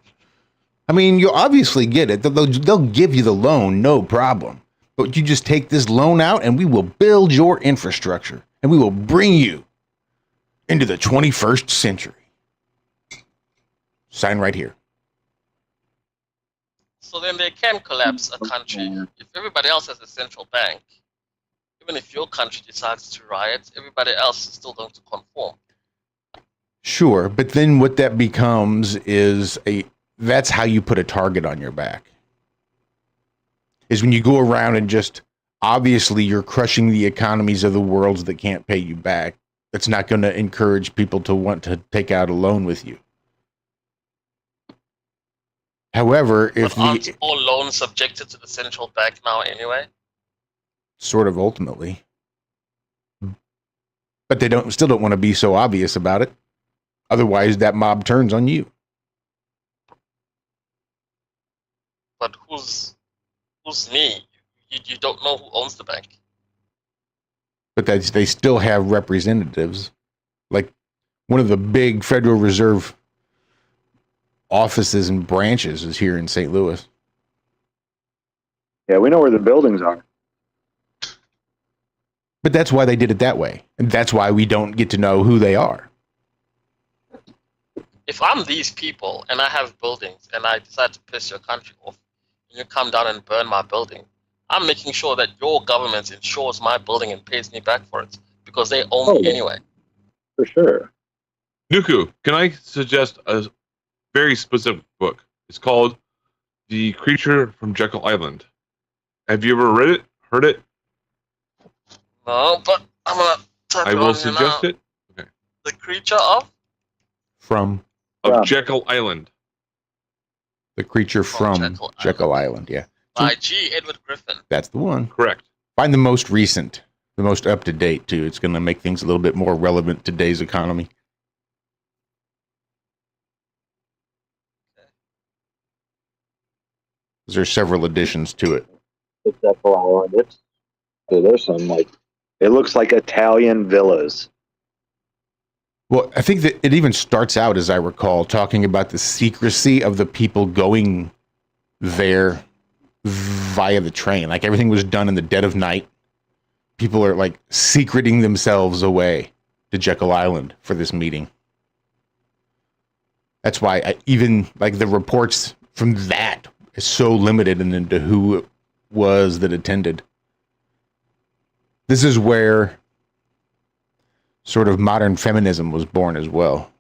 I mean, you'll obviously get it. They'll give you the loan, no problem. But you just take this loan out and we will build your infrastructure. And we will bring you into the 21st century. Sign right here. So then they can collapse a country. If everybody else has a central bank, even if your country decides to riot, everybody else is still going to conform. Sure, but then what that becomes is that's how you put a target on your back. Is when you go around and just, obviously you're crushing the economies of the worlds that can't pay you back. That's not going to encourage people to want to take out a loan with you. However, if aren't all loans subjected to the central bank now anyway? Sort of ultimately. But they still don't want to be so obvious about it. Otherwise, that mob turns on you. But who's me? You don't know who owns the bank. But they still have representatives. Like one of the big Federal Reserve offices and branches is here in St. Louis. Yeah, we know where the buildings are. But that's why they did it that way. And that's why we don't get to know who they are. If I'm these people and I have buildings and I decide to piss your country off and you come down and burn my building, I'm making sure that your government insures my building and pays me back for it because they own me anyway. For sure. Nuku, can I suggest a very specific book? It's called The Creature from Jekyll Island. Have you ever read it? Heard it? No, but I'm going to type I it will on suggest you now. it. Okay. The Creature of? Of Jekyll Island. The Creature from Jekyll Island, yeah. By G. Edward Griffin. That's the one. Correct. Find the most recent, the most up-to-date, too. It's going to make things a little bit more relevant to today's economy. There's several additions to it. It's that island. There's some it looks like Italian villas. Well, I think that it even starts out, as I recall, talking about the secrecy of the people going there via the train. Like everything was done in the dead of night. People are like secreting themselves away to Jekyll Island for this meeting. That's why even like the reports from that is so limited into who it was that attended. This is where sort of modern feminism was born as well.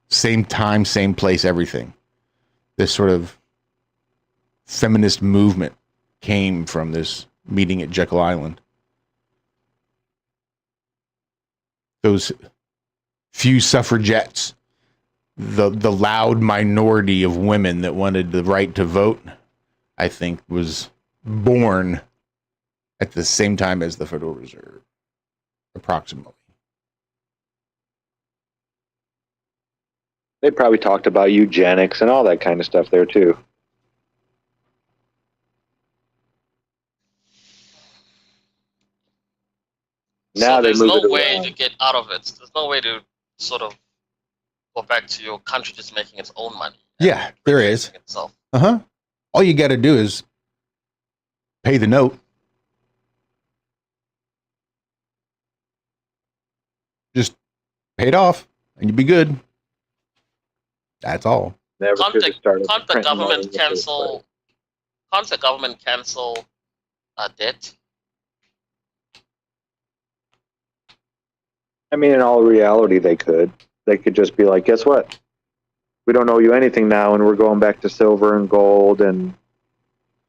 Same time, same place, everything. This sort of feminist movement came from this meeting at Jekyll Island. Those few suffragettes, the loud minority of women that wanted the right to vote, I think was born at the same time as the Federal Reserve, approximately. They probably talked about eugenics and all that kind of stuff there too. Now so they there's move no it way around. to get out of it. There's no way to sort of go back to your country just making its own money. Yeah, there is. Itself. All you got to do is pay the note. Just pay it off and you'd be good. That's all. Never Can't should have started the printing government money in the first place. Can't the government cancel debt? I mean, in all reality, they could. They could just be like, guess what? We don't owe you anything now, and we're going back to silver and gold and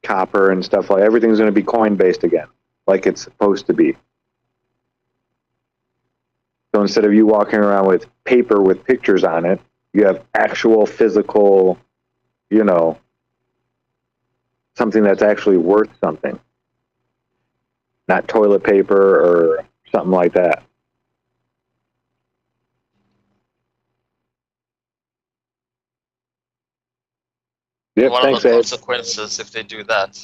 copper and stuff like. Everything's going to be coin-based again, like it's supposed to be. So instead of you walking around with paper with pictures on it, you have actual physical, something that's actually worth something. Not toilet paper or something like that. Yep, What are thanks, the Ed. consequences if they do that?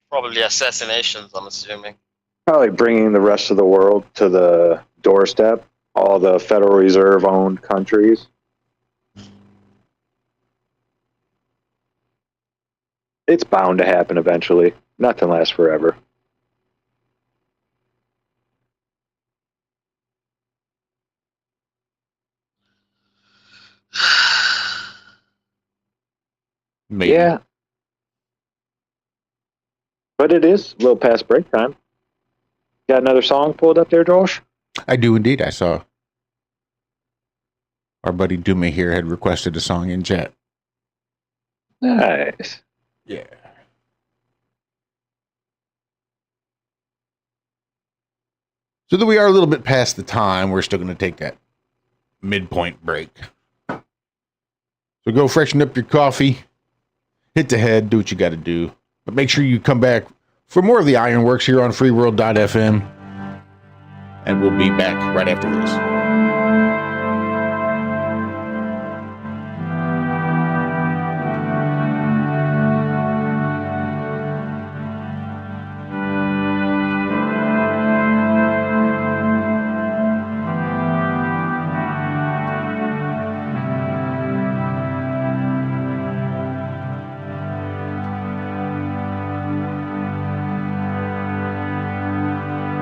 Probably assassinations, I'm assuming. Probably bringing the rest of the world to the doorstep, all the Federal Reserve owned countries. It's bound to happen eventually. Nothing lasts forever. Maybe. Yeah. But it is a little past break time. Got another song pulled up there, Josh? I do indeed. I saw our buddy Dume here had requested a song in chat. Nice. Yeah. So that we are a little bit past the time, we're still going to take that midpoint break. So go freshen up your coffee, hit the head, do what you got to do. But make sure you come back for more of the Ironworks here on freeworld.fm. And we'll be back right after this.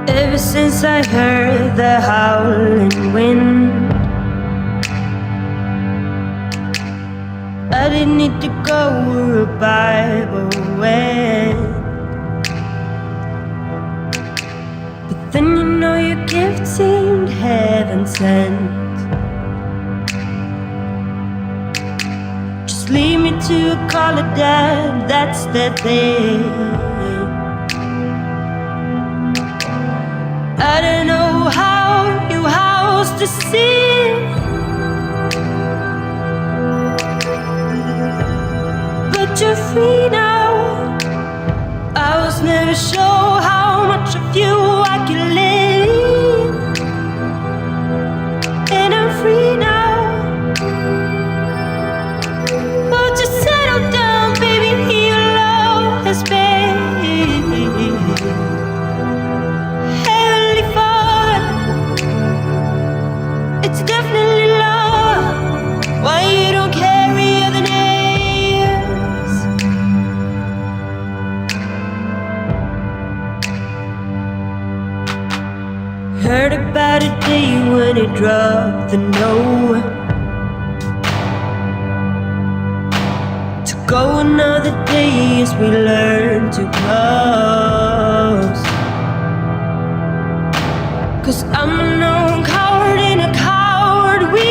Ever since I heard the howling wind, I didn't need to go where a Bible went. But then your gift seemed heaven sent. Just lead me to a call of dad, that's the thing. I don't know how you housed the sea, but you're free now. I was never sure how much of you I could live, and I'm free now. Won't you settle down? heard about a day when it dropped the no. To go another day as we learn to close. 'Cause I'm a known coward in a coward we.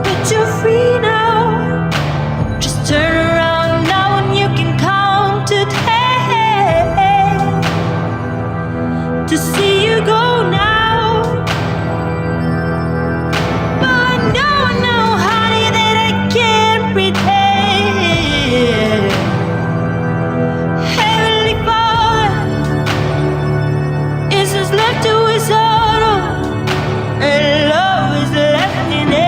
But you're free now. Just turn around now and you can count to 10 to see you go now. But I know, honey, that I can't pretend. Heavenly Father is just left to his sorrow, and love is left in it.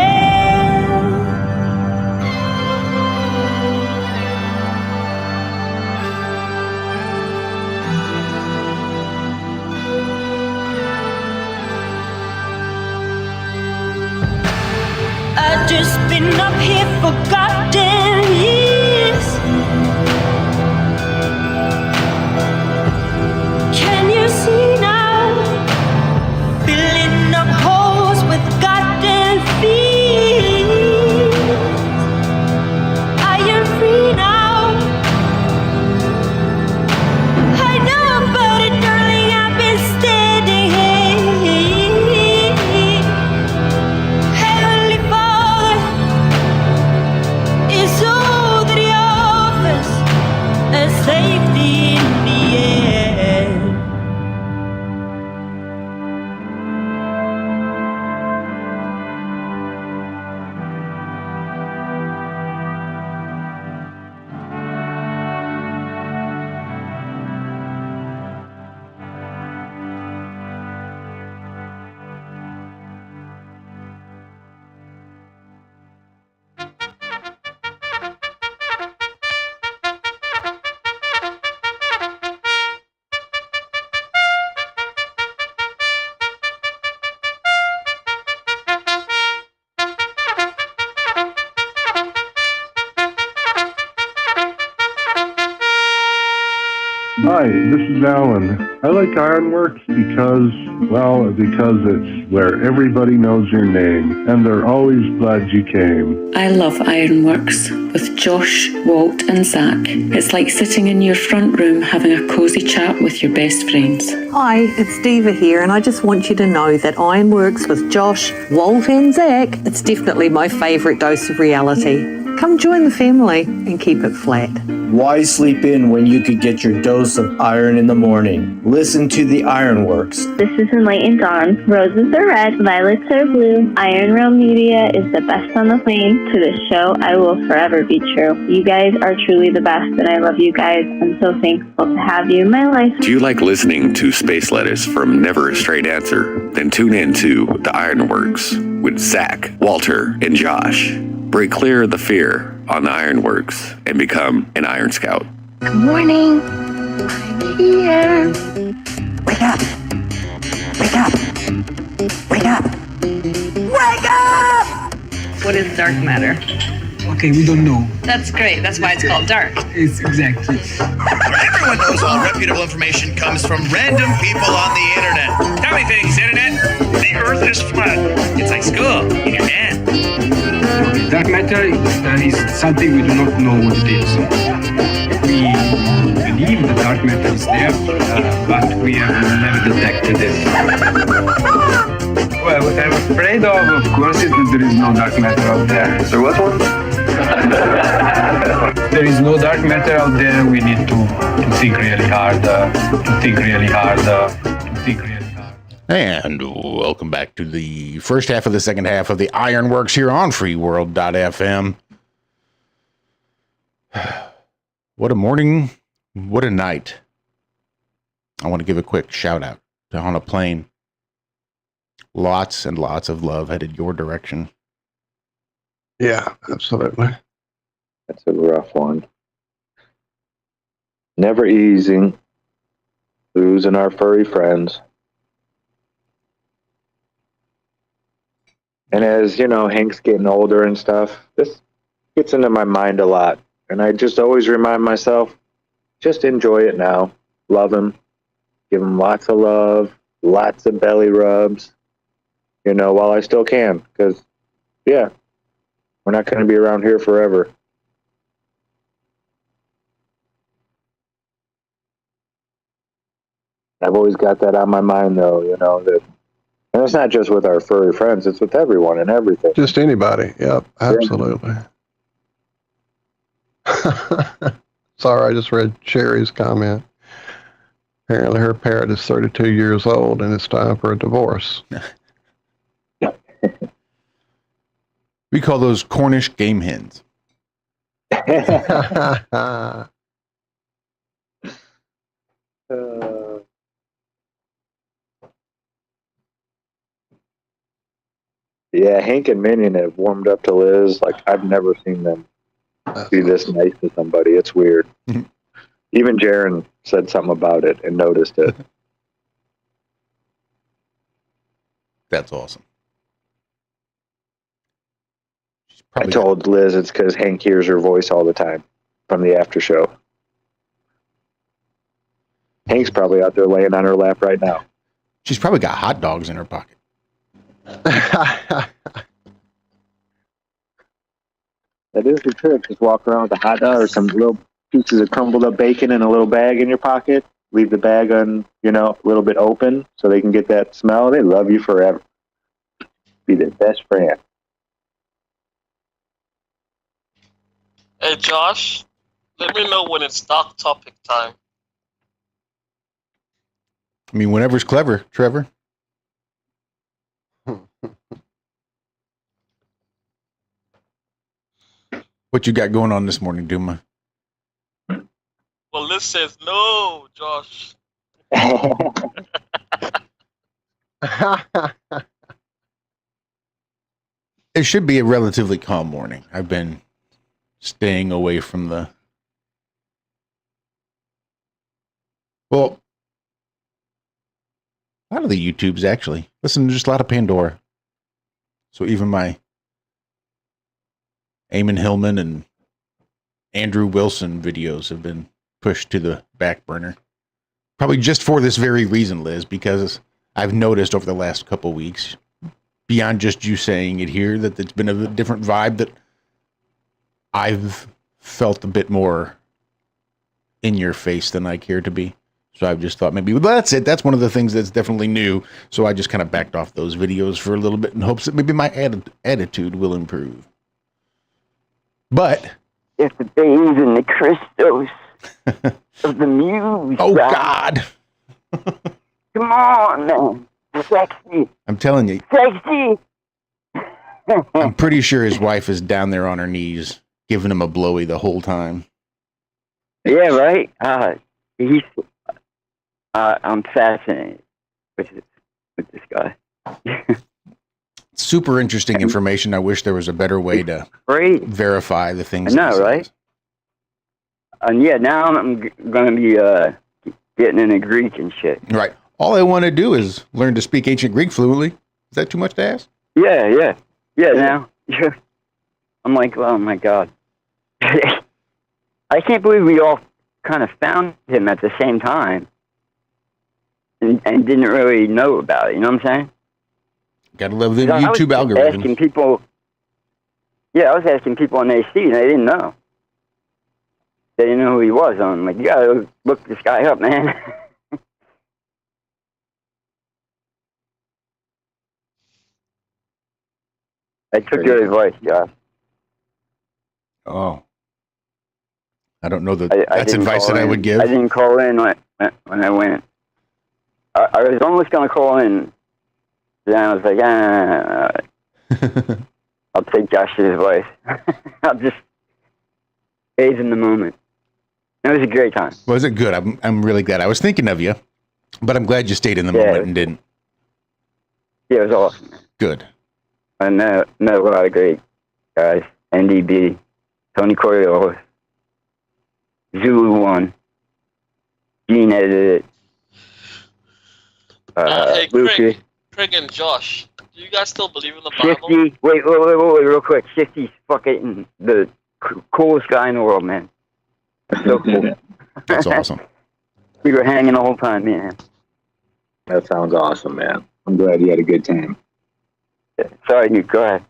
I've just been up here for goddamn years. Can you see now? Filling up holes with goddamn feet. I am free now. I know about it, darling. I've been standing here. Heavenly Father is all that he offers, and safety in the end. Hi, this is Alan. I like IRONWORX because it's where everybody knows your name, and they're always glad you came. I love IRONWORX with Josh, Walt, and Zack. It's like sitting in your front room having a cozy chat with your best friends. Hi, it's Diva here, and I just want you to know that IRONWORX with Josh, Walt, and Zack, it's definitely my favourite dose of reality. Come join the family and keep it flat. Why sleep in when you could get your dose of iron in the morning? Listen to the IRONWORX. This is Enlightened Dawn. Roses are red, violets are blue. Ironrealmmedia is the best on the plane. To this show, I will forever be true. You guys are truly the best, and I love you guys. I'm so thankful to have you in my life. Do you like listening to space letters from Never a Straight Answer? Then tune in to the IRONWORX with Zack, Walter, and Josh. Break clear of the fear on the IRONWORX and become an Iron Scout. Good morning. I'm here. Wake up. Wake up. Wake up. Wake up! What is dark matter? Okay, we don't know. That's great. That's why it's called dark. It's exactly. Everyone knows all reputable information comes from random people on the internet. Tell me things, internet. The earth is flat. It's like school in your hand. Dark matter is something we do not know what it is. We believe the dark matter is there, but we have never detected it. Well, what I'm afraid of course, is that there is no dark matter out there. There was one? There is no dark matter out there. We need to think really hard, And welcome back to the first half of the second half of the IRONWORX here on freeworld.fm. What a morning, what a night. I want to give a quick shout out to On a Plane. Lots and lots of love headed your direction. Yeah, absolutely. That's a rough one. Never easing. Losing our furry friends. And as, you know, Hank's getting older and stuff, this gets into my mind a lot. And I just always remind myself, just enjoy it now. Love him. Give him lots of love, lots of belly rubs, while I still can. Because, yeah, we're not going to be around here forever. I've always got that on my mind, though, that, and it's not just with our furry friends, it's with everyone and everything. Just anybody. Yep, absolutely. Sorry, I just read Sherry's comment. Apparently her parrot is 32 years old and it's time for a divorce. We call those Cornish game hens. Yeah, Hank and Minion have warmed up to Liz. Like, I've never seen them be this nice to somebody. It's weird. Even Jaren said something about it and noticed it. That's awesome. I told Liz it's because Hank hears her voice all the time from the after show. Hank's probably out there laying on her lap right now. She's probably got hot dogs in her pocket. That is the trick. Just walk around with a hot dog or some little pieces of crumbled up bacon in a little bag in your pocket. Leave the bag on, a little bit open so they can get that smell. They love you forever. Be their best friend. Hey, Josh, let me know when it's dark topic time. I mean, whenever's clever, Trevor. What you got going on this morning, Duma? Well, Liz says no, Josh. It should be a relatively calm morning. I've been staying away from a lot of the YouTubes, actually. Listen to just a lot of Pandora. So even my Eamon Hillman and Andrew Wilson videos have been pushed to the back burner. Probably just for this very reason, Liz, because I've noticed over the last couple weeks, beyond just you saying it here, that it's been a different vibe, that I've felt a bit more in your face than I care to be. So I've just thought maybe, well, that's it. That's one of the things that's definitely new. So I just kind of backed off those videos for a little bit in hopes that maybe my attitude will improve. But it's the days and the crystals of the muse. Oh, God. Come on, man. Sexy. I'm telling you. Sexy. I'm pretty sure his wife is down there on her knees, giving him a blowy the whole time. Yeah, right? I'm fascinated with this guy. Super interesting information. I wish there was a better way to verify the things. I know, right? And yeah, now I'm going to be getting into Greek and shit. Right. All I want to do is learn to speak ancient Greek fluently. Is that too much to ask? Yeah. Now, I'm like, oh my God. I can't believe we all kind of found him at the same time and didn't really know about it. You know what I'm saying? Gotta love the YouTube algorithm. Asking people, I was asking people on AC and they didn't know. They didn't know who he was. I'm like, you gotta look this guy up, man. I took your advice, Josh. Oh. I don't know that that's advice that I would give. I didn't call in when I went. I was almost going to call in. Then I was like, I'll take Josh's advice. I'll just bathe in the moment. It was a great time. Was it good? I'm really glad. I was thinking of you, but I'm glad you stayed in the moment and didn't. Yeah, it was awesome. Good. I met a lot of great guys. NDB, Tony Coriolis, Zulu One, Gene edited. Hey, Lucas. Craig and Josh, do you guys still believe in the Bible? Shifty, wait, real quick. Shifty's fucking the coolest guy in the world, man. So cool. That's awesome. We were hanging the whole time, man. That sounds awesome, man. I'm glad you had a good time. Sorry, you go ahead.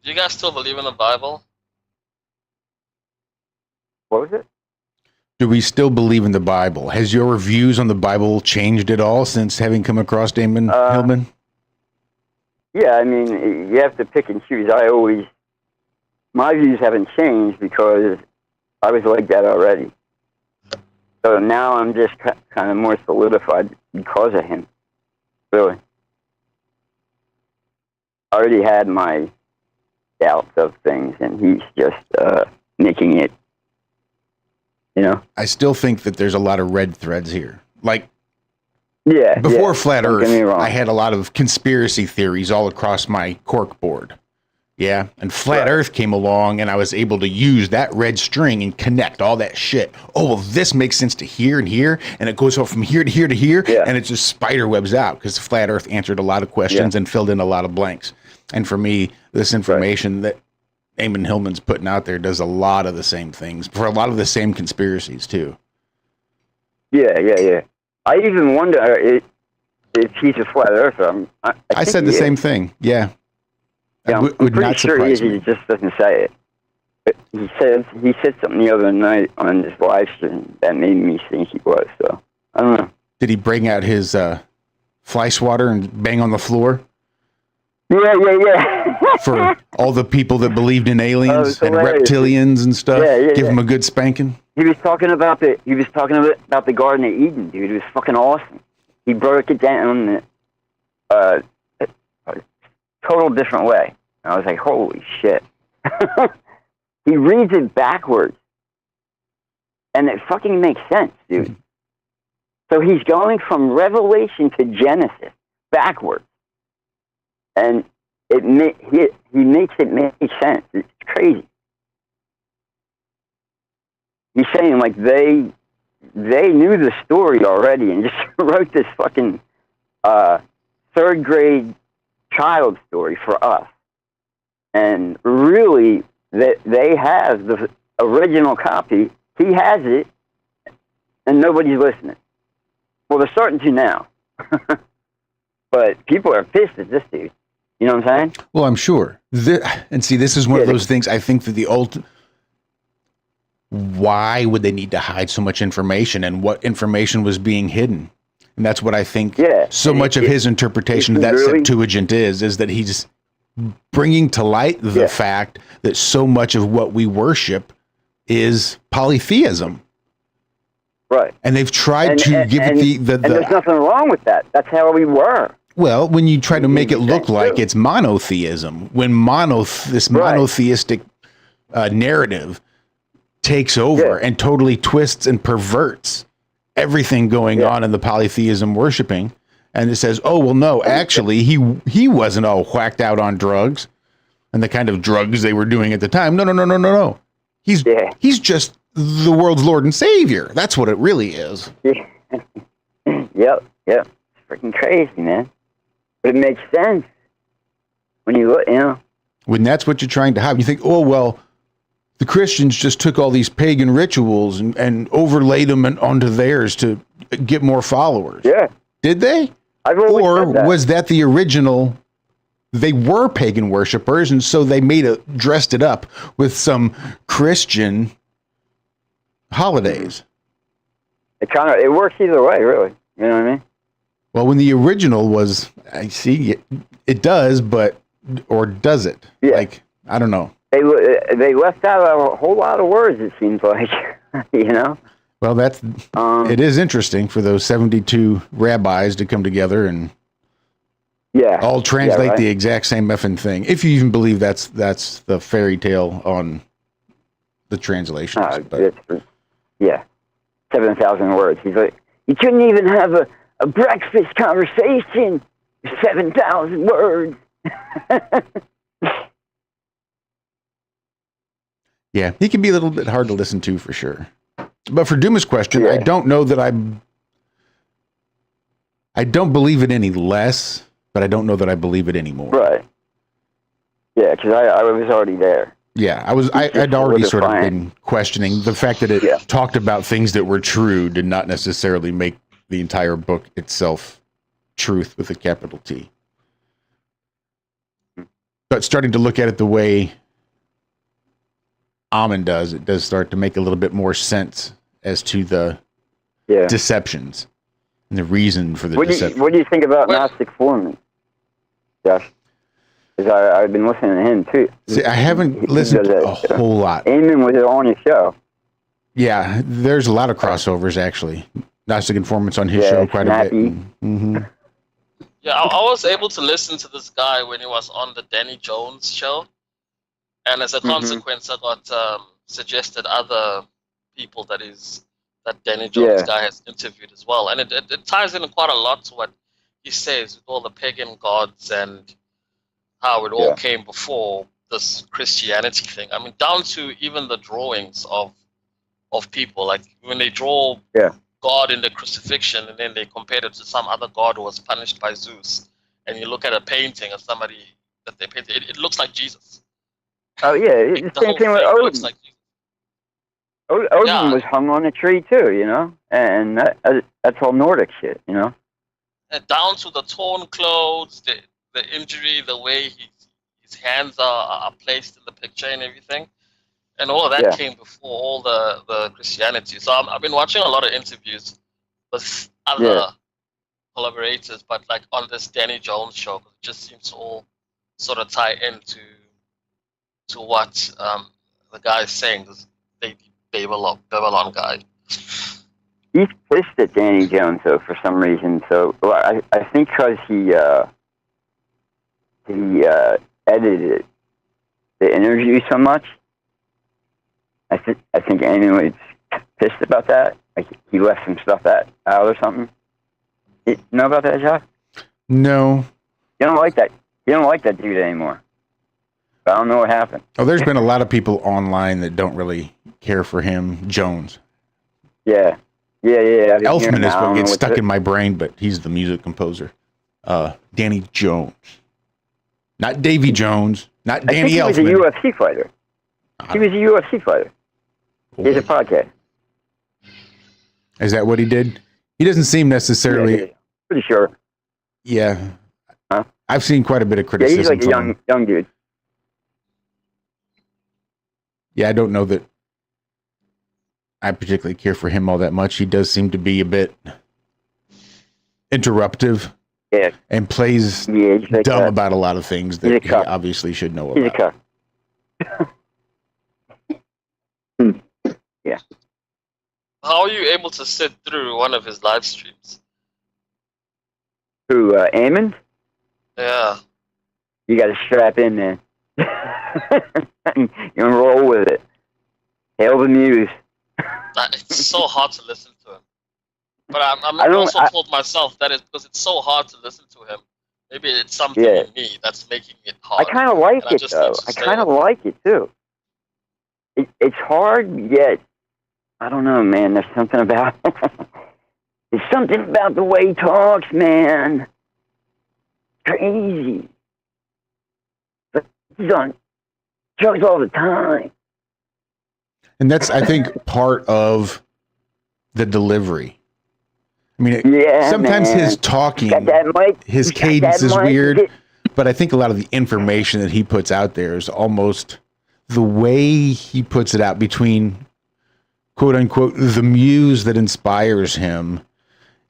Do you guys still believe in the Bible? What was it? Do we still believe in the Bible? Has your views on the Bible changed at all since having come across Damon Hillman? Yeah, I mean, you have to pick and choose. My views haven't changed because I was like that already. So now I'm just kind of more solidified because of him. Really. I already had my doubts of things, and he's just making it, I still think that there's a lot of red threads here. Like, yeah, before Flat don't Earth, get me wrong. I had a lot of conspiracy theories all across my cork board. Yeah, and Flat Earth came along, and I was able to use that red string and connect all that shit. Oh, well, this makes sense to here and here, and it goes from here to here to here, and it just spider webs out because Flat Earth answered a lot of questions and filled in a lot of blanks. And for me, this information that Damon Hillman's putting out there does a lot of the same things for a lot of the same conspiracies too. Yeah. I even wonder if he's a flat earther. I said the same thing. Yeah. I'm pretty sure he just doesn't say it. But he said something the other night on his live stream that made me think he was. So I don't know. Did he bring out his fly swatter and bang on the floor? Yeah. For all the people that believed in aliens and reptilians and stuff, give them a good spanking. He was talking about the Garden of Eden, dude. It was fucking awesome. He broke it down in a total different way. And I was like, holy shit. He reads it backwards. And it fucking makes sense, dude. So he's going from Revelation to Genesis backwards. And he makes it make sense. It's crazy. He's saying like they knew the story already and just wrote this fucking third grade child story for us. And really, they have the original copy. He has it, and nobody's listening. Well, they're starting to now. But people are pissed at this dude. You know what I'm saying? Well, I'm sure. And see, this is one of those things. I think that why would they need to hide so much information, and what information was being hidden? And that's what I think so much of his interpretation of that Septuagint is that he's bringing to light the fact that so much of what we worship is polytheism. Right. And they've tried to give it the and there's nothing wrong with that. That's how we were. Well, when you try to make it look like it's monotheism, when this monotheistic narrative takes over and totally twists and perverts everything going on in the polytheism worshiping, and it says, oh, well, no, actually, he wasn't all whacked out on drugs and the kind of drugs they were doing at the time. No. He's just the world's Lord and Savior. That's what it really is. Yep. It's freaking crazy, man. But it makes sense when you look, When that's what you're trying to hide, you think, oh, well, the Christians just took all these pagan rituals and overlaid them onto theirs to get more followers. Yeah. Did they? Or was that the original? They were pagan worshipers, and so they dressed it up with some Christian holidays. It works either way, really. You know what I mean? Well, when the original was, I see it does, or does it? Yeah. Like, I don't know. They left out a whole lot of words, it seems like, Well, it is interesting for those 72 rabbis to come together and all translate the exact same effing thing. If you even believe that's the fairy tale on the translations. 7,000 words. He's like, you couldn't even have a breakfast conversation. 7,000 words. Yeah, he can be a little bit hard to listen to for sure. But for Duma's question, I don't know that I don't believe it any less, but I don't know that I believe it anymore. Right. Yeah, because I was already there. Yeah, I'd already sort of been questioning the fact that it talked about things that were true did not necessarily make the entire book itself truth with a capital T. But starting to look at it the way Amen does, it does start to make a little bit more sense as to the deceptions and the reason for the deception. What do you think about Gnostic Foreman, Josh? Because I've been listening to him too. See, I haven't listened to a whole lot. Eamon was on his show. Yeah, there's a lot of crossovers actually. Gnostic Informants on his show quite a bit. Mm-hmm. Yeah, I was able to listen to this guy when he was on the Danny Jones show, and as a consequence, I got suggested other people that Danny Jones guy has interviewed as well, and it ties in quite a lot to what he says with all the pagan gods and how it all came before this Christianity thing. I mean, down to even the drawings of people, like when they draw God in the crucifixion, and then they compared it to some other god who was punished by Zeus. And you look at a painting of somebody that they painted, it looks like Jesus. Oh yeah, it's the same thing with Odin. Like Odin was hung on a tree too, you know, and that's all Nordic shit, you know. And down to the torn clothes, the injury, the way his hands are placed in the picture and everything. And all of that came before all the Christianity. So I've been watching a lot of interviews with other collaborators, but like on this Danny Jones show, it just seems to all sort of tie into what the guy is saying, this Babylon guy. He's pissed at Danny Jones though for some reason. So I think because he edited the interview so much. I think Amy was pissed about that. Like he left some stuff out or something. You know about that, Josh? No. You don't like that. You don't like that dude anymore. But I don't know what happened. Oh, there's been a lot of people online that don't really care for him, Jones. Yeah. Elfman is what gets stuck in my brain, but he's the music composer. Danny Jones. Not Davy Jones. Not Danny Elfman. He was a UFC fighter. He was a UFC fighter. He has a podcast. Is that what he did? He doesn't seem necessarily... Yeah, pretty sure. Yeah. Huh? I've seen quite a bit of criticism. Yeah, he's like a young dude. Yeah, I don't know that I particularly care for him all that much. He does seem to be a bit interruptive. Yeah. And plays dumb about a lot of things that he obviously should know about. He's a cuck. Yeah. How are you able to sit through one of his live streams? Who, Eamon? Yeah. You got to strap in there. You roll with it. Hail the muse. It's so hard to listen to him. But I also told myself that it's because it's so hard to listen to him. Maybe it's something in me that's making it hard. I kind of like it, though. I kind of like it, too. It's hard, yet, I don't know, man. There's something about there's something about the way he talks, man. Crazy. But he's on drugs all the time. And that's, I think, part of the delivery. I mean, sometimes his talking, his cadence is weird, but I think a lot of the information that he puts out there is almost the way he puts it out between, quote unquote, the muse that inspires him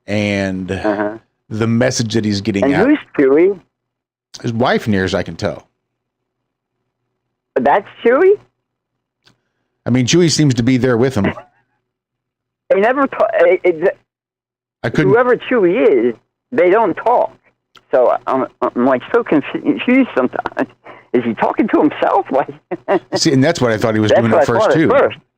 and the message that he's getting out. And who's Chewy? His wife, near as I can tell. That's Chewy? I mean, Chewy seems to be there with him. They never talk. Whoever Chewy is, they don't talk. So I'm like so confused sometimes. Is he talking to himself? See, and that's what I thought he was doing at first too.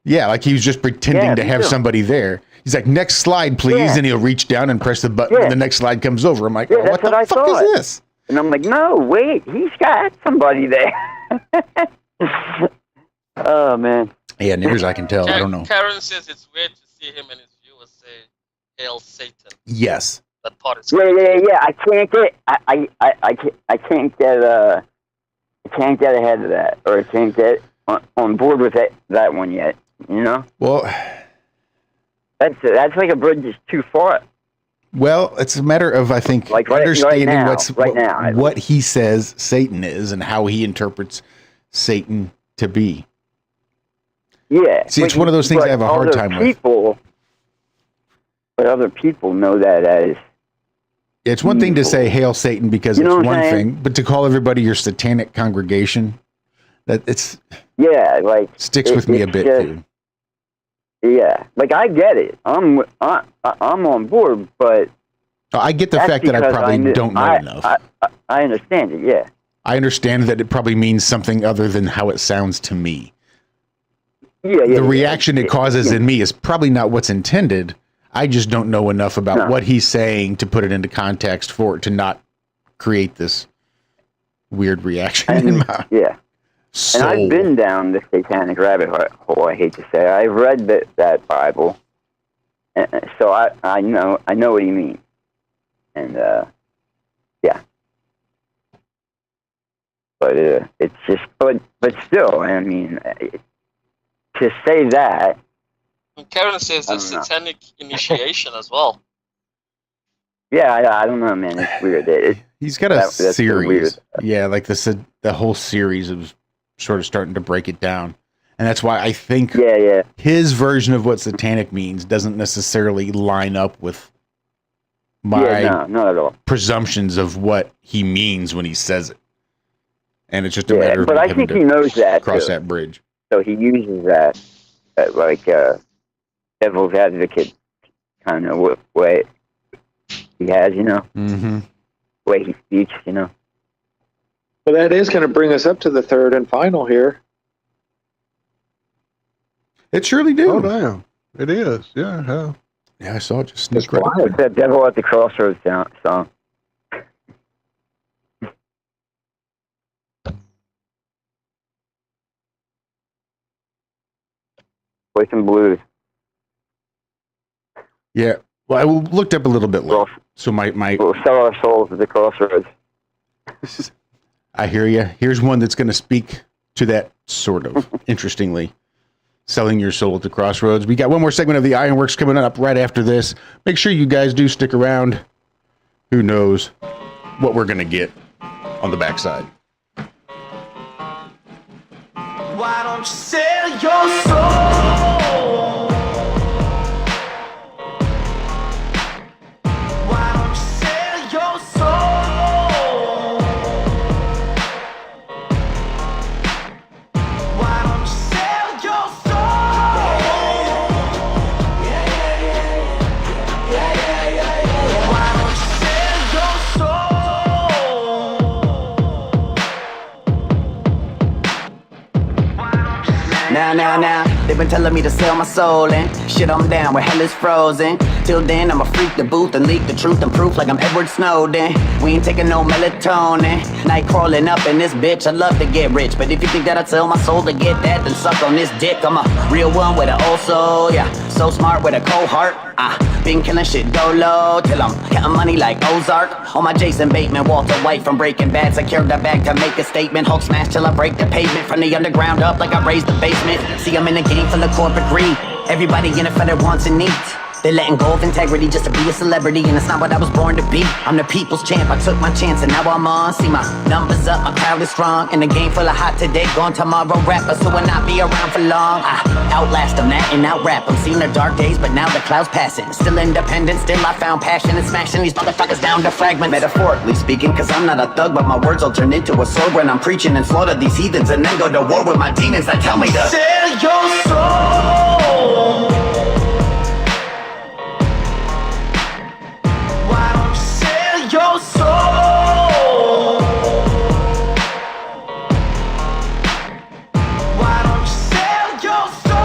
Yeah, like he was just pretending to have somebody there. He's like, "Next slide, please," and he'll reach down and press the button, and the next slide comes over. I'm like, "Oh, what the fuck is this?" And I'm like, "No, wait, he's got somebody there." Oh man. Yeah, near as I can tell, I don't know. Karen says it's weird to see him and his viewers say, "Hail Satan." Yes. That part is. Yeah. I can't get. I can't get. I can't get ahead of that, or I can't get on board with that one yet. You know. Well, that's like a bridge is too far. Well, it's a matter of, I think, like understanding now, what he says Satan is and how he interprets Satan to be. Yeah. See, it's one of those things I have a hard time with. But other people know that as... It's one thing to say, Hail Satan, because it's one thing, but to call everybody your satanic congregation, that it's... Yeah, like... Sticks with me a bit, dude. Yeah, like I get it. I'm on board, but I get the fact that I probably don't know enough. I understand it. Yeah, I understand that it probably means something other than how it sounds to me. Yeah, the reaction it causes in me is probably not what's intended. I just don't know enough about what he's saying to put it into context for it to not create this weird reaction in my soul. And I've been down the satanic rabbit hole. I hate to say, I've read that Bible, so I know what you mean, and yeah. But it's just, but still, I mean, to say that. And Karen says there's satanic initiation as well. Yeah, I don't know, man. It's weird. He's got a series, yeah, like the whole series of sort of starting to break it down, and that's why I think his version of what satanic means doesn't necessarily line up with my not at all. presumptions of what he means when he says it, and it's just a matter of but I think he knows that cross that bridge. So he uses that like devil's advocate kind of way he has, you know, way he speaks, you know. Well, that is going to bring us up to the third and final here. It surely do. Oh, damn. It is. Yeah. Yeah, I saw it just sneak right up. It's that Devil at the Crossroads song. Play some blues. Yeah. Well, I looked up a little bit late. So we'll sell our souls at the crossroads. I hear you. Here's one that's going to speak to that sort of, interestingly. Selling your soul at the crossroads. We got one more segment of the Ironworks coming up right after this. Make sure you guys do stick around. Who knows what we're going to get on the backside. Why don't you sell your soul? Why don't you sell your soul? Why don't you sell your soul? Why don't you sell your soul? Now, they've been telling me to sell my soul and shit, I'm down where hell is frozen. Till then, I'ma freak the booth and leak the truth and proof like I'm Edward Snowden. We ain't taking no melatonin. Night crawling up in this bitch, I love to get rich. But if you think that I'd sell my soul to get that, then suck on this dick. I'm a real one with an old soul, yeah. So smart with a cold heart. Been killing shit dolo till I'm counting money like Ozark. On my Jason Bateman, Walter White from Breaking Bad. Secured the bag to make a statement. Hulk smash till I break the pavement. From the underground up like I raised the basement. See, I'm in the game for the corporate greed. Everybody in it for their wants and needs. They letting go of integrity just to be a celebrity, and it's not what I was born to be. I'm the people's champ, I took my chance and now I'm on. See my numbers up, my crowd is strong. In the game full of hot today, gone tomorrow rappers who will not be around for long. I outlast them, that and out rap them. Seen their dark days, but now the cloud's passing. Still independent, still I found passion in smashing these motherfuckers down to fragments. Metaphorically speaking, cause I'm not a thug, but my words will turn into a sword when I'm preaching and slaughter these heathens and then go to war with my demons that tell me to sell your soul. Your soul. Why don't you sell your soul? Why don't you sell your soul?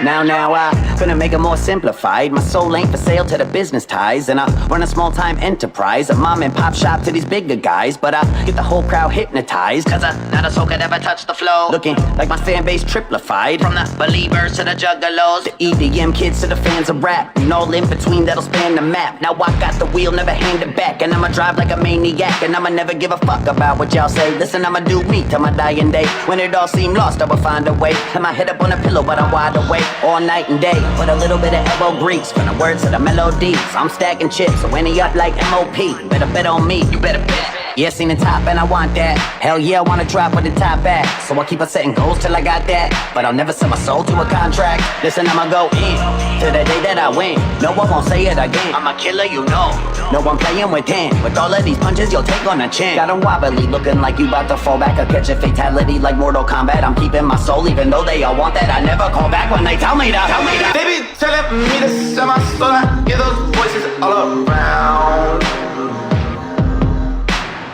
Now, finna make it more simplified. My soul ain't for sale to the business ties, and I run a small-time enterprise, a mom and pop shop to these bigger guys. But I get the whole crowd hypnotized, cause not a soul could ever touch the flow. Looking like my fan base triplified, from the believers to the juggalos, the EDM kids to the fans of rap, and all in between that'll span the map. Now I got the wheel, never hand it back, and I'ma drive like a maniac, and I'ma never give a fuck about what y'all say. Listen, I'ma do me till my dying day. When it all seemed lost, I will find a way. And my head up on a pillow, but I'm wide awake all night and day. With a little bit of elbow grease from the words to the melodies. I'm stacking chips, so any up like MOP. Better bet on me, you better bet. Yeah, seen the top and I want that. Hell yeah, I wanna drop with the top back. So I'll keep on setting goals till I got that. But I'll never sell my soul to a contract. Listen, I'ma go in till the day that I win. No one won't say it again. I'm a killer, you know. No one playing with 10. With all of these punches, you'll take on a chin. Got 'em wobbly, looking like you about to fall back or catch a fatality like Mortal Kombat. I'm keeping my soul, even though they all want that. I never call back when they tell me that. They be telling me to sell my soul. I hear those voices all around.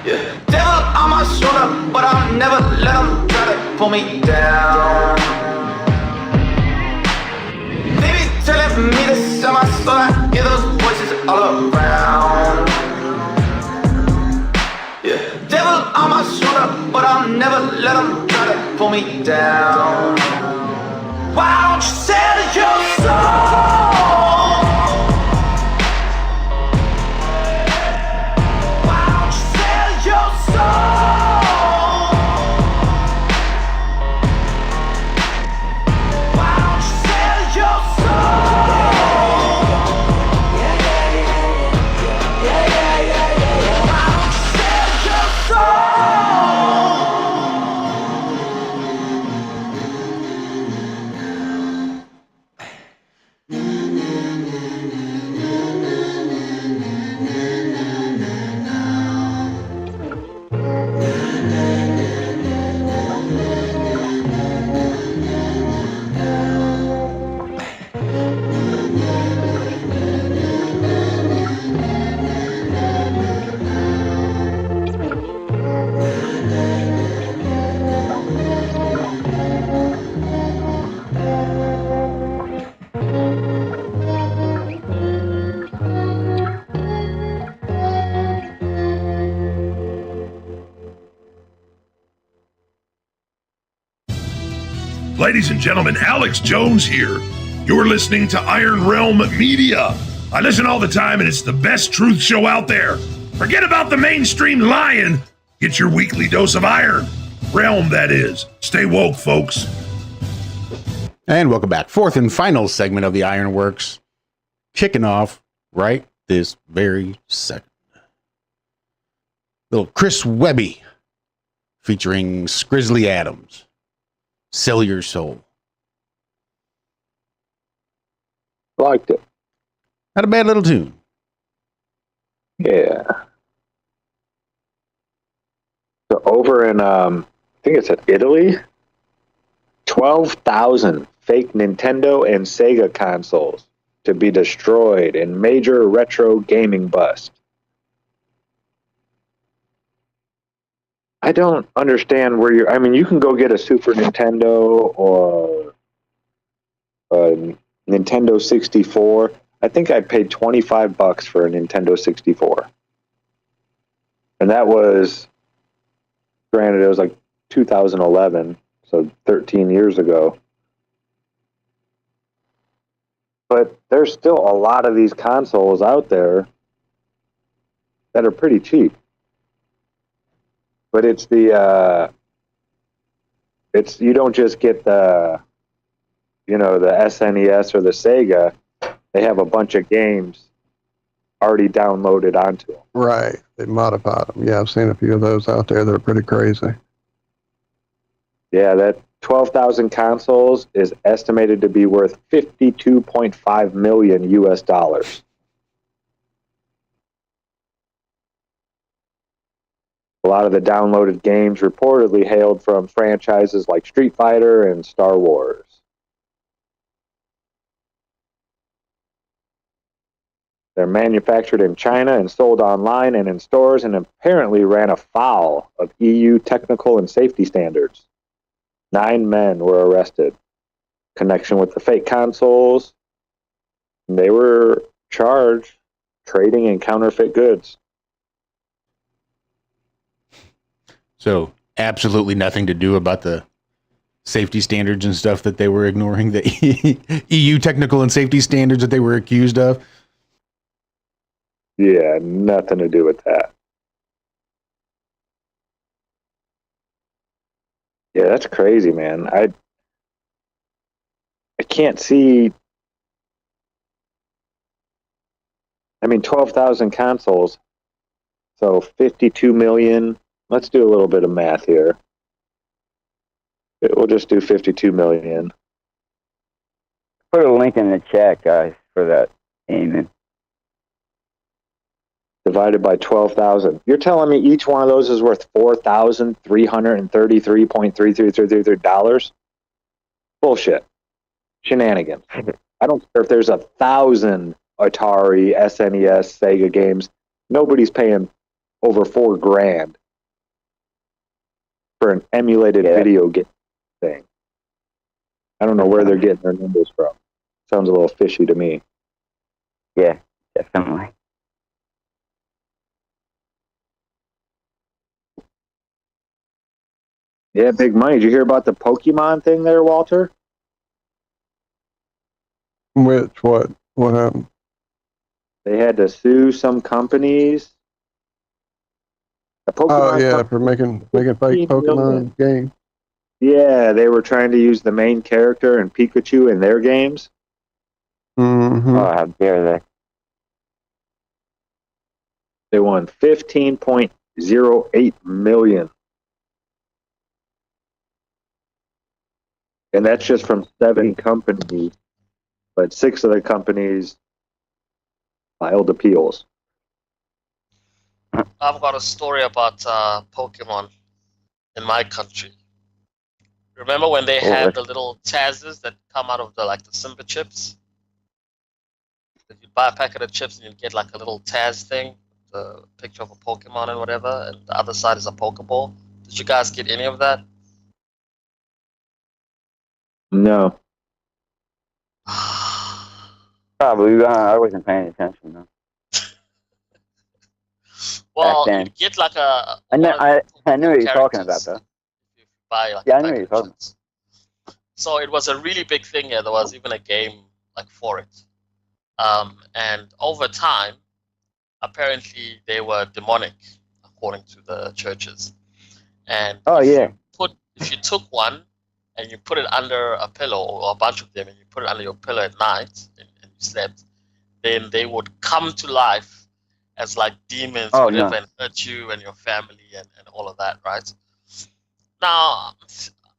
Yeah. Devil on my shoulder, but I'll never let them try to pull me down. They be telling me to sell my soul. I hear those voices all around. Yeah. Devil on my shoulder, but I'll never let them try to pull me down. Why don't you sell your soul? Why don't you sell your soul? Why don't you sell your soul? Why don't you sell your soul? Ladies and gentlemen, Alex Jones here. You're listening to Iron Realm Media. I listen all the time, and it's the best truth show out there. Forget about the mainstream lying. Get your weekly dose of iron. Realm, that is. Stay woke, folks. And welcome back. Fourth and final segment of the Ironworks. Kicking off right this very second. Little Chris Webby featuring Scrizzly Adams. Sell Your Soul. Liked it. Not a bad little tune. Yeah. So over in, I think it's in Italy, 12,000 fake Nintendo and Sega consoles to be destroyed in major retro gaming bust. I don't understand where you're... I mean, you can go get a Super Nintendo or a Nintendo 64. I think I paid $25 for a Nintendo 64. And that was... Granted, it was like 2011, so 13 years ago. But there's still a lot of these consoles out there that are pretty cheap. But it's the, you don't just get the, the SNES or the Sega. They have a bunch of games already downloaded onto them. Right. They modified them. Yeah, I've seen a few of those out there that are pretty crazy. Yeah, that 12,000 consoles is estimated to be worth $52.5 million US. A lot of the downloaded games reportedly hailed from franchises like Street Fighter and Star Wars. They're manufactured in China and sold online and in stores, and apparently ran afoul of EU technical and safety standards. 9 men were arrested in connection with the fake consoles, They were charged trading in counterfeit goods. So absolutely nothing to do about the safety standards and stuff that they were ignoring, the EU technical and safety standards that they were accused of. Yeah, nothing to do with that. Yeah, that's crazy, man. I can't see. I mean, 12,000 consoles, so 52 million. Let's do a little bit of math here. We'll just do 52 million. Put a link in the chat, guys, for that game. Divided by 12,000. You're telling me each one of those is worth $4,333.3333? Bullshit. Shenanigans. I don't care if there's 1,000 Atari, SNES, Sega games. Nobody's paying over $4,000 for an emulated video game thing. I don't know where they're getting their numbers from. Sounds a little fishy to me. Yeah, definitely. Yeah, big money. Did you hear about the Pokemon thing there, Walter? Which, what happened? They had to sue some companies. For making fake Pokemon games. Yeah, they were trying to use the main character and Pikachu in their games. Mm-hmm. Oh, how dare they? They won $15.08 million. And that's just from 7 companies. But 6 of the companies filed appeals. I've got a story about Pokemon in my country. Remember when they had the little Tazes that come out of the Simba chips? That you buy a packet of chips and you get like a little Taz thing, the picture of a Pokemon and whatever, and the other side is a Pokeball. Did you guys get any of that? No. Probably. I wasn't paying attention, though. Well, you get like a. I knew what you're talking about, though. Buy like I knew what you're talking about. So it was a really big thing here. There was even a game for it. And over time, apparently they were demonic, according to the churches. And if you took one and you put it under a pillow, or a bunch of them, and you put it under your pillow at night and you slept, then they would come to life as like demons or whatever and hurt you and your family and all of that, right? Now,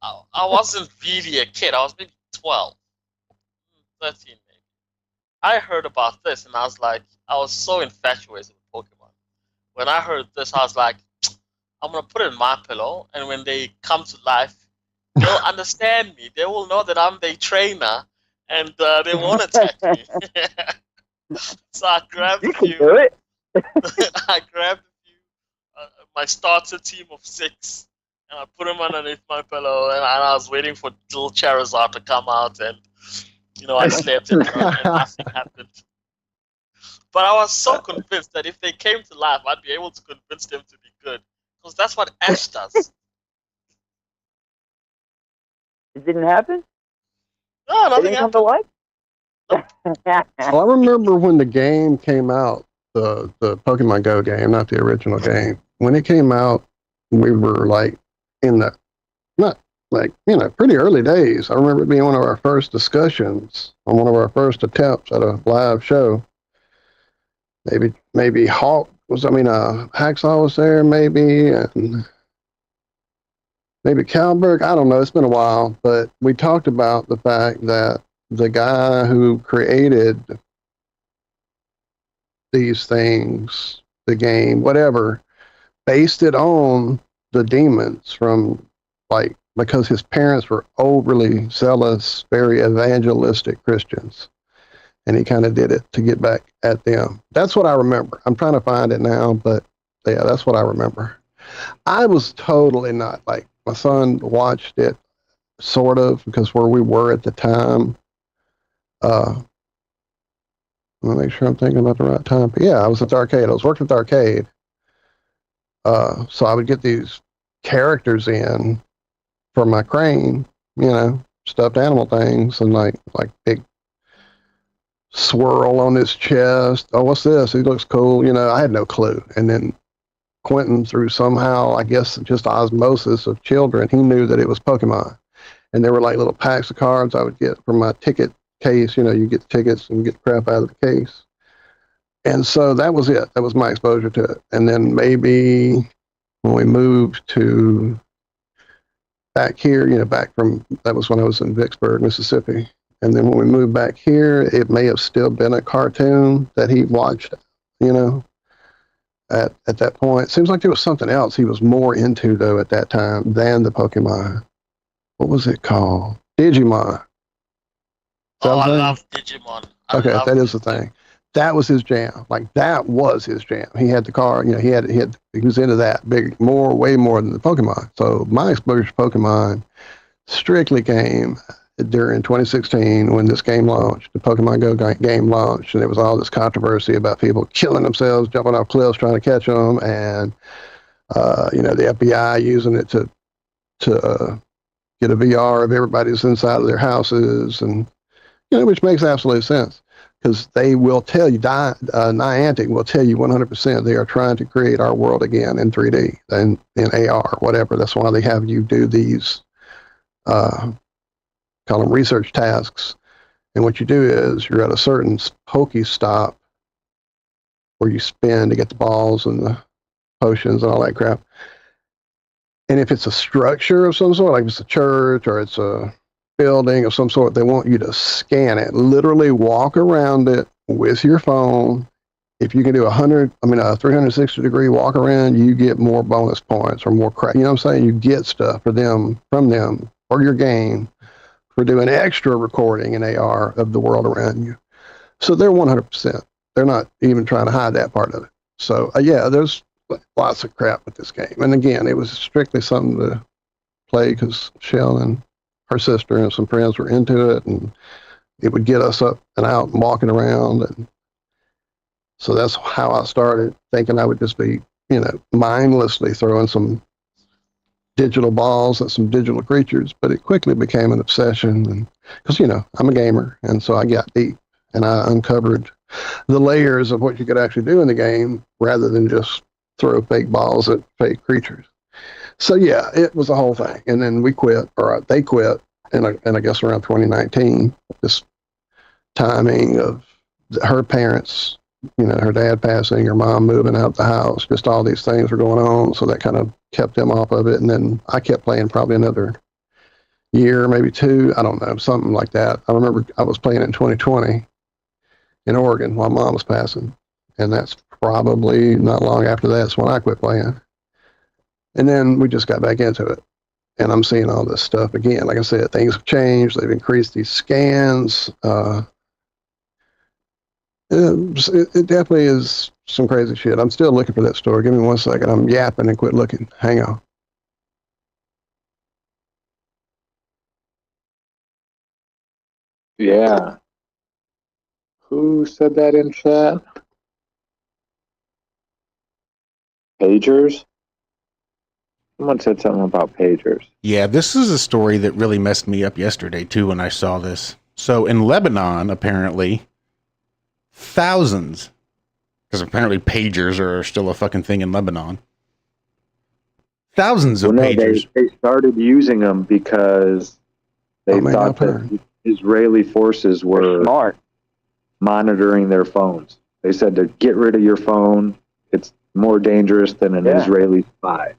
I wasn't really a kid. I was maybe 12, 13 maybe. I heard about this and I was so infatuated with Pokemon. When I heard this, I was like, I'm going to put it in my pillow, and when they come to life, they'll understand me. They will know that I'm their trainer, and they won't attack me. So I grabbed a few. I grabbed my starter team of 6, and I put them underneath my pillow, and I was waiting for little Charizard to come out, and I slept, and nothing happened. But I was so convinced that if they came to life, I'd be able to convince them to be good, because that's what Ash does. It didn't happen? No, nothing happened. Come to life? Well, I remember when the game came out, the Pokemon Go game, not the original game. When it came out, we were in the pretty early days. I remember it being one of our first discussions on one of our first attempts at a live show. Maybe Hacksaw was there, maybe, and maybe Calberg. I don't know. It's been a while, but we talked about the fact that the guy who created these things, the game, whatever, based it on the demons from because his parents were overly zealous, very evangelistic Christians. And he kind of did it to get back at them. That's what I remember. I'm trying to find it now, but yeah, that's what I remember. I was totally not my son watched it sort of because where we were at the time, Let me make sure I'm thinking about the right time. But yeah, I was at the arcade. I was working at the arcade. So I would get these characters in for my crane, stuffed animal things, and like big swirl on his chest. Oh, what's this? He looks cool. I had no clue. And then Quentin, through somehow, I guess just osmosis of children, he knew that it was Pokemon. And there were like little packs of cards I would get from my ticket case. You get the tickets and get the crap out of the case. And so that was it. That was my exposure to it. And then maybe when we moved to back here, back from, that was when I was in Vicksburg, Mississippi. And then when we moved back here, it may have still been a cartoon that he watched, at that point. It seems like there was something else he was more into, though, at that time than the Pokemon. What was it called? Digimon. Oh, I love Digimon. Okay, that is the thing. That was his jam. Like, that was his jam. He had the car, he was into that way more than the Pokemon. So my exposure to Pokemon strictly came during 2016 when this game launched, the Pokemon Go game launched, and there was all this controversy about people killing themselves, jumping off cliffs trying to catch them, and the FBI using it to get a VR of everybody that's inside of their houses, and which makes absolute sense because they will tell you, Niantic will tell you 100% they are trying to create our world again in 3D and in AR, whatever. That's why they have you do these. Call them research tasks. And what you do is you're at a certain Pokestop where you spin to get the balls and the potions and all that crap. And if it's a structure of some sort, like if it's a church or it's a building of some sort, they want you to scan it, literally walk around it with your phone. If you can do a 360 degree walk around, you get more bonus points or more crap. You know what I'm saying? You get stuff from them or your game for doing extra recording in AR of the world around you. So they're 100%. They're not even trying to hide that part of it. So there's lots of crap with this game. And again, it was strictly something to play because Shell and her sister and some friends were into it, and it would get us up and out and walking around. And so that's how I started, thinking I would just be, mindlessly throwing some digital balls at some digital creatures, but it quickly became an obsession. And because, I'm a gamer, and so I got deep and I uncovered the layers of what you could actually do in the game rather than just throw fake balls at fake creatures. So it was a whole thing. And then we quit, or they quit, and I guess around 2019, this timing of her parents, her dad passing, her mom moving out of the house, just all these things were going on. So that kind of kept them off of it. And then I kept playing probably another year, maybe two, I don't know, something like that. I remember I was playing in 2020 in Oregon while Mom was passing. And that's probably not long after that's when I quit playing. And then we just got back into it. And I'm seeing all this stuff again. Like I said, things have changed. They've increased these scans. It definitely is some crazy shit. I'm still looking for that story. Give me 1 second. I'm yapping and quit looking. Hang on. Yeah. Who said that in chat? Pagers? Someone said something about pagers. Yeah, this is a story that really messed me up yesterday, too, when I saw this. So in Lebanon, apparently, thousands, because apparently pagers are still a fucking thing in Lebanon. Thousands of pagers. They started using them because they thought that Israeli forces were smart monitoring their phones. They said to get rid of your phone. It's more dangerous than an Israeli spy.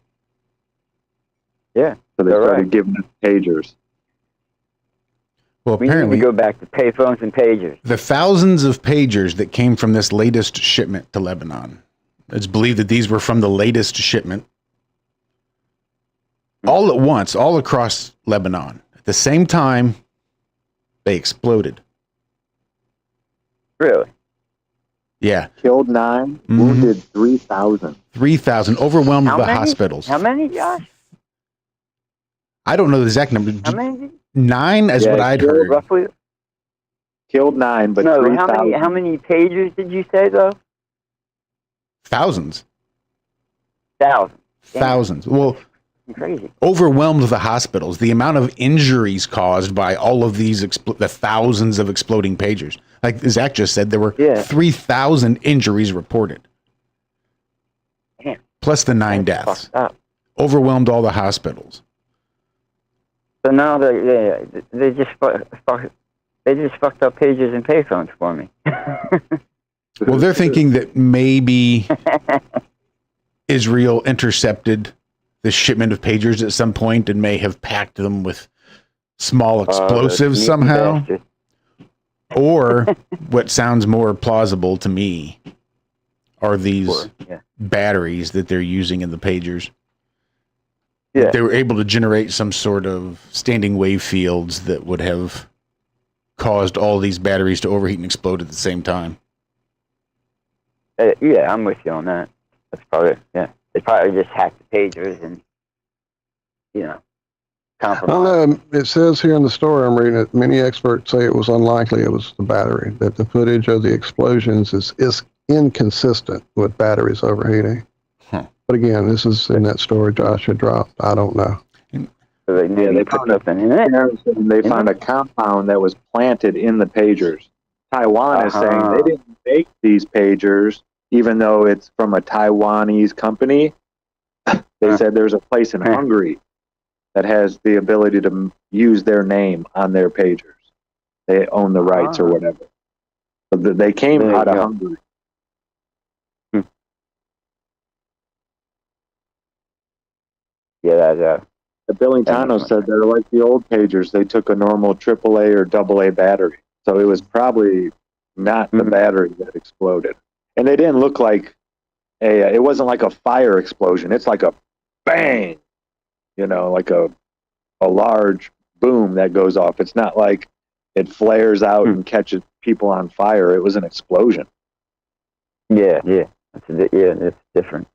Yeah. So they started giving us pagers. Well, apparently, we need to go back to payphones and pagers. The thousands of pagers that came from this latest shipment to Lebanon. It's believed that these were from the latest shipment. All at once, all across Lebanon. At the same time, they exploded. Really? Yeah. Killed 9, wounded 3,000. 3,000, overwhelmed the hospitals. How many, Josh? I don't know the exact number. How many? 9 is what I'd heard. Roughly Killed 9, but No, 3,000. how many pages did you say though? Thousands. Thousands. Well, Crazy. overwhelmed the hospitals. The amount of injuries caused by all of these, the thousands of exploding pagers. Like Zach just said, there were 3,000 injuries reported. Damn. Plus the 9 deaths. Overwhelmed all the hospitals. So now they just fucked up pages and payphones for me. Well, they're thinking that maybe Israel intercepted the shipment of pagers at some point and may have packed them with small explosives somehow. Or what sounds more plausible to me are these batteries that they're using in the pagers. Yeah. They were able to generate some sort of standing wave fields that would have caused all these batteries to overheat and explode at the same time. Yeah, I'm with you on that. That's probably, they probably just hacked the pagers and, compromised. It says here in the story I'm reading it, many experts say it was unlikely it was the battery, that the footage of the explosions is inconsistent with batteries overheating. But again, this is in that story Josh had dropped. I don't know. So they found a compound that was planted in the pagers. Taiwan is saying they didn't make these pagers, even though it's from a Taiwanese company. They said there's a place in Hungary that has the ability to use their name on their pagers. They own the rights or whatever. So they came out of Hungary. Yeah, the Billingtano said they're like the old pagers. They took a normal AAA or AA battery. So it was probably not the battery that exploded. And they didn't look like it wasn't like a fire explosion. It's like a bang, like a large boom that goes off. It's not like it flares out and catches people on fire. It was an explosion. Yeah. It's different.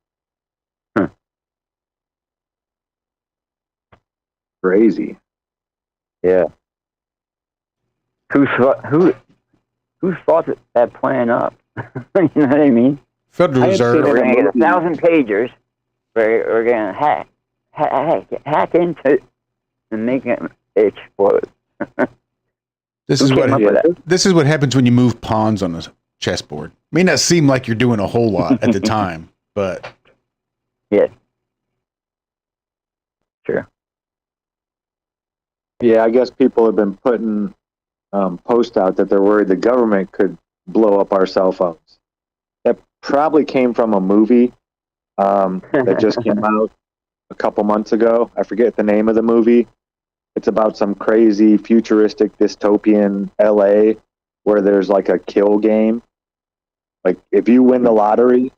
Crazy. Yeah. Who thought that plan up? You know what I mean? Federal Reserve. We're going to get 1,000 pagers. We're going to hack into it and make it explode. This is what happens when you move pawns on a chessboard. May not seem like you're doing a whole lot at the time, but yeah, sure. Yeah, I guess people have been putting posts out that they're worried the government could blow up our cell phones. That probably came from a movie that just came out a couple months ago. I forget the name of the movie. It's about some crazy futuristic dystopian LA where there's like a kill game. Like if you win the lottery,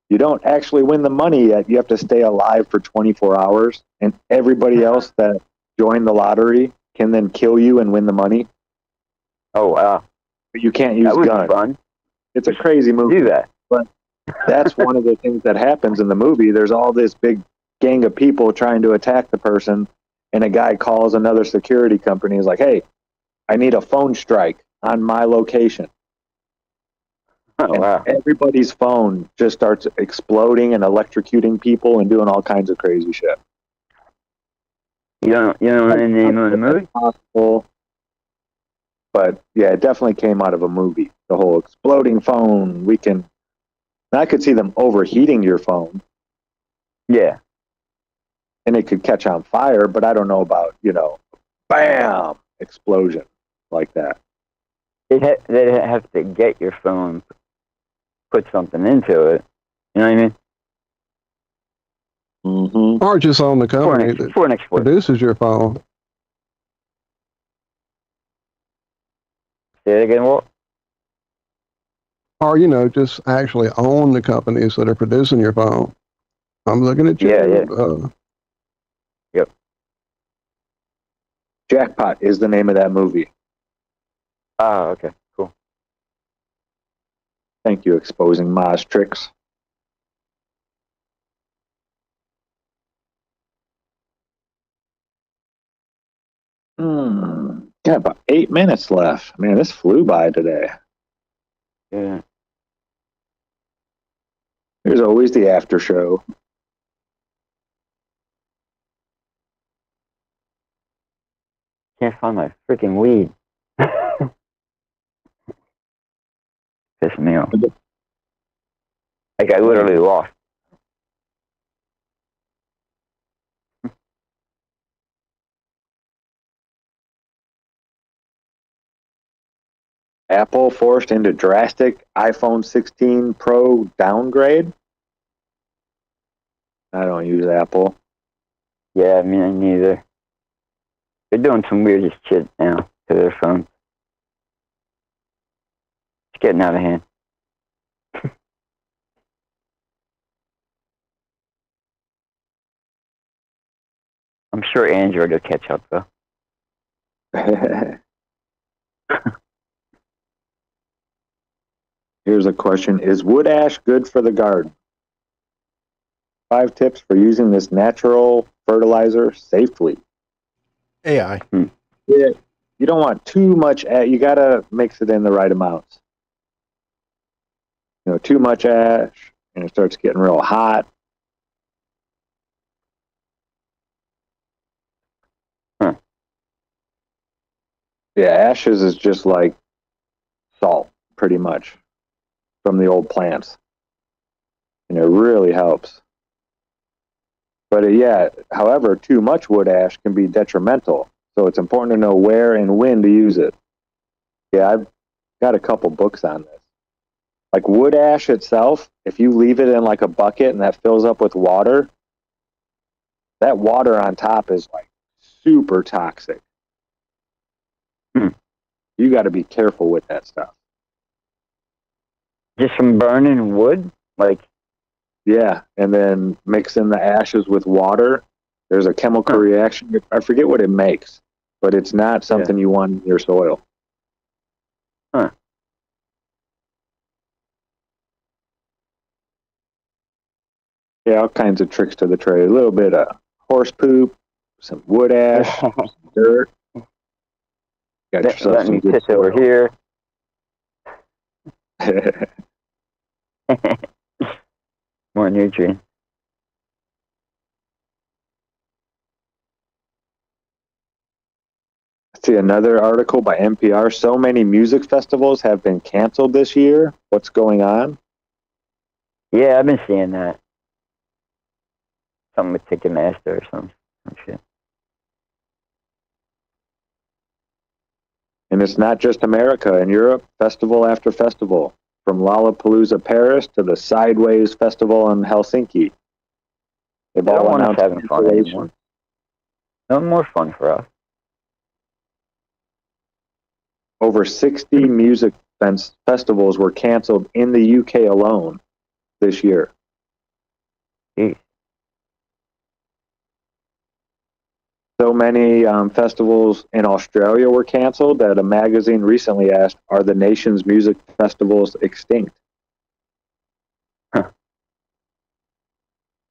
you don't actually win the money yet. You have to stay alive for 24 hours, and everybody else that joined the lottery can then kill you and win the money. Oh wow! But you can't use guns. Fun. It's a crazy movie. Do that. But that's one of the things that happens in the movie. There's all this big gang of people trying to attack the person, and a guy calls another security company. He's like, "Hey, I need a phone strike on my location." Oh, wow. Everybody's phone just starts exploding and electrocuting people and doing all kinds of crazy shit. You don't know the name of the movie? Possible, but yeah, it definitely came out of a movie. The whole exploding phone. I could see them overheating your phone. Yeah. And it could catch on fire, but I don't know about, bam, explosion like that. They'd have to get your phone, put something into it. You know what I mean? Mm-hmm. Or just on the company that produces your phone. Say it again, Walt? Or, just actually own the companies that are producing your phone. I'm looking at you. Yeah. Yep. Jackpot is the name of that movie. Oh, okay. Cool. Thank you, exposing Ma's tricks. Got about 8 minutes left. Man, this flew by today. Yeah. There's always the after show. Can't find my freaking weed. Piss me off. Like I literally lost. Apple forced into drastic iPhone 16 Pro downgrade. I don't use Apple. Yeah, me neither. They're doing some weirdest shit now to their phones. It's getting out of hand. I'm sure Android will catch up, though. Here's a question. Is wood ash good for the garden? 5 tips for using this natural fertilizer safely. AI. Yeah, you don't want too much. You got to mix it in the right amounts. You know, too much ash, and it starts getting real hot. Yeah, ashes is just like salt, pretty much, from the old plants. And it really helps. But however, too much wood ash can be detrimental. So it's important to know where and when to use it. Yeah, I've got a couple books on this. Like wood ash itself, if you leave it in like a bucket and that fills up with water, that water on top is like super toxic. You got to be careful with that stuff. Just from burning wood? Like, yeah, and then mixing the ashes with water. There's a chemical reaction. I forget what it makes, but it's not something you want in your soil. Huh. Yeah, all kinds of tricks to the trade. A little bit of horse poop, some wood ash, some dirt. Got yourself Let some me good piss over soil. here. More nutrients. See another article by NPR. So many music festivals have been canceled this year. What's going on? Yeah, I've been seeing that. Something with Ticketmaster or some shit. And it's not just America. In Europe, festival after festival. From Lollapalooza Paris to the Sideways Festival in Helsinki. They've all announced having fun anymore. No more fun for us. Over 60 music festivals were canceled in the UK alone this year. Jeez. So many festivals in Australia were canceled that a magazine recently asked, are the nation's music festivals extinct? Huh.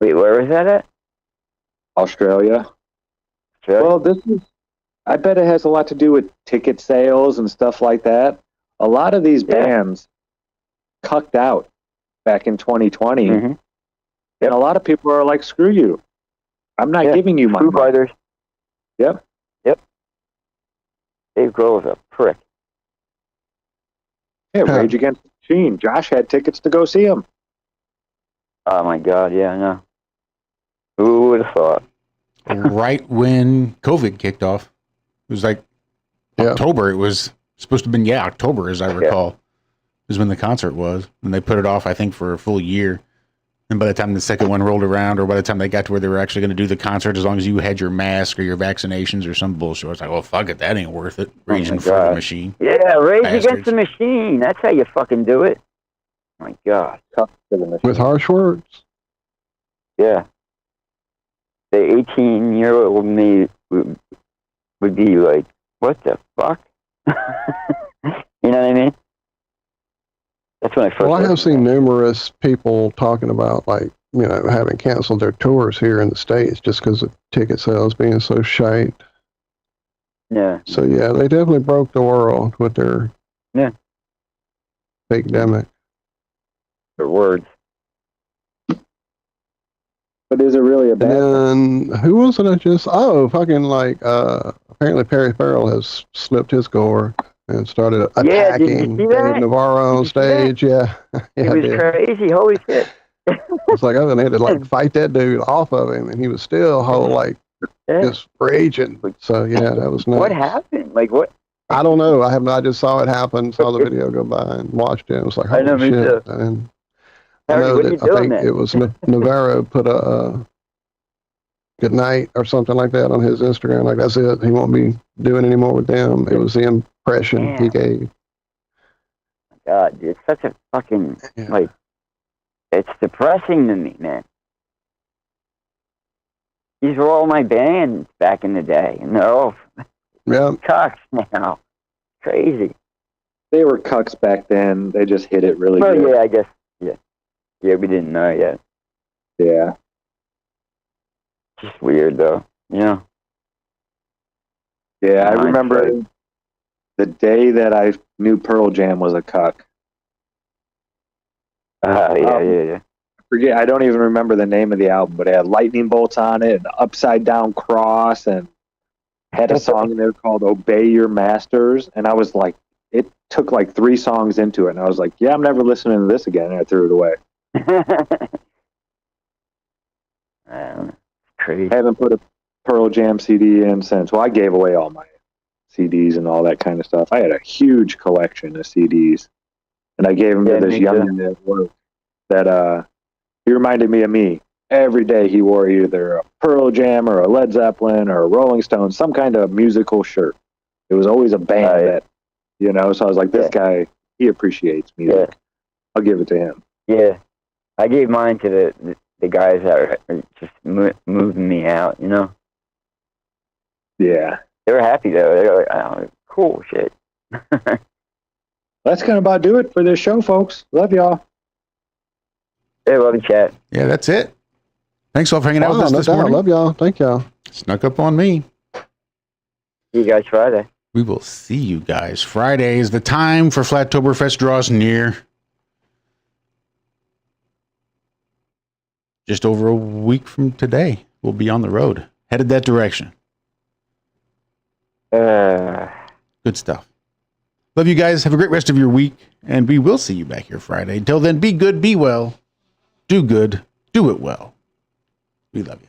Wait, where was that at? Australia. Well, I bet it has a lot to do with ticket sales and stuff like that. A lot of these bands cucked out back in 2020. Mm-hmm. And a lot of people are like, screw you. I'm not giving you my Foo money. Fighters. Yep. Dave Grohl's a prick. Yeah, Rage Against the Machine. Josh had tickets to go see him. Oh my God, yeah, I know. Who would have thought? Right when COVID kicked off. It was like October. It was supposed to have been, October, as I recall, is when the concert was. And they put it off, I think, for a full year. And by the time the second one rolled around, or by the time they got to where they were actually going to do the concert, as long as you had your mask or your vaccinations or some bullshit, I was like, well, fuck it, that ain't worth it. Raging for the Machine. Yeah, Rage Bastards. Against the Machine. That's how you fucking do it. My God. With harsh words. Yeah. The 18-year-old me would be like, what the fuck? You know what I mean? That's when I first. Well, I have seen numerous people talking about, like, having canceled their tours here in the States just because of ticket sales being so shite. Yeah. So yeah, they definitely broke the world with their pandemic. Their words. But is it really a bad? And then who was it? Apparently Perry Farrell has slipped his gore and started attacking Dave Navarro on stage. Yeah, It was crazy. Holy shit. It's like they had to fight that dude off of him, and he was still just raging. So yeah, that was nuts. What happened? Like what? I don't know. I just saw it happen, saw the video go by, and watched it. It was like, holy me shit. too. And Harry, I know what are you that I doing think then? it was Navarro put a good night or something like that on his Instagram. Like, that's it. He won't be doing any more with them. It was the impression he gave. God, it's such a fucking, it's depressing to me, man. These were all my bands back in the day, and they're all cucks now. Crazy. They were cucks back then. They just hit it really good. Yeah, I guess. Yeah. Yeah, we didn't know yet. Yeah. Just weird, though. Yeah. Yeah, I remember the day that I knew Pearl Jam was a cuck. Yeah. I don't even remember the name of the album, but it had lightning bolts on it, an upside down cross, and had a song in there called Obey Your Masters. And I was like, it took like 3 songs into it. And I was like, yeah, I'm never listening to this again. And I threw it away. Crazy. I haven't put a Pearl Jam CD in since. Well, I gave away all my CDs and all that kind of stuff. I had a huge collection of CDs. And I gave them to this young man at work that he reminded me of me. Every day he wore either a Pearl Jam or a Led Zeppelin or a Rolling Stone, some kind of musical shirt. It was always a band that, so I was like, this guy, he appreciates music. I'll give it to him. Yeah. I gave mine to the guys that are just moving me out, Yeah. They were happy, though. They were like, oh, cool shit. That's going to about do it for this show, folks. Love y'all. Hey, love you, chat. Yeah, that's it. Thanks all for hanging out with us this morning. Love y'all. Thank y'all. Snuck up on me. See you guys Friday. We will see you guys Friday. Is the time for Flattoberfest draws near. Just over a week from today, we'll be on the road, headed that direction. Good stuff. Love you guys. Have a great rest of your week, and we will see you back here Friday. Until then, be good, be well, do good, do it well. We love you.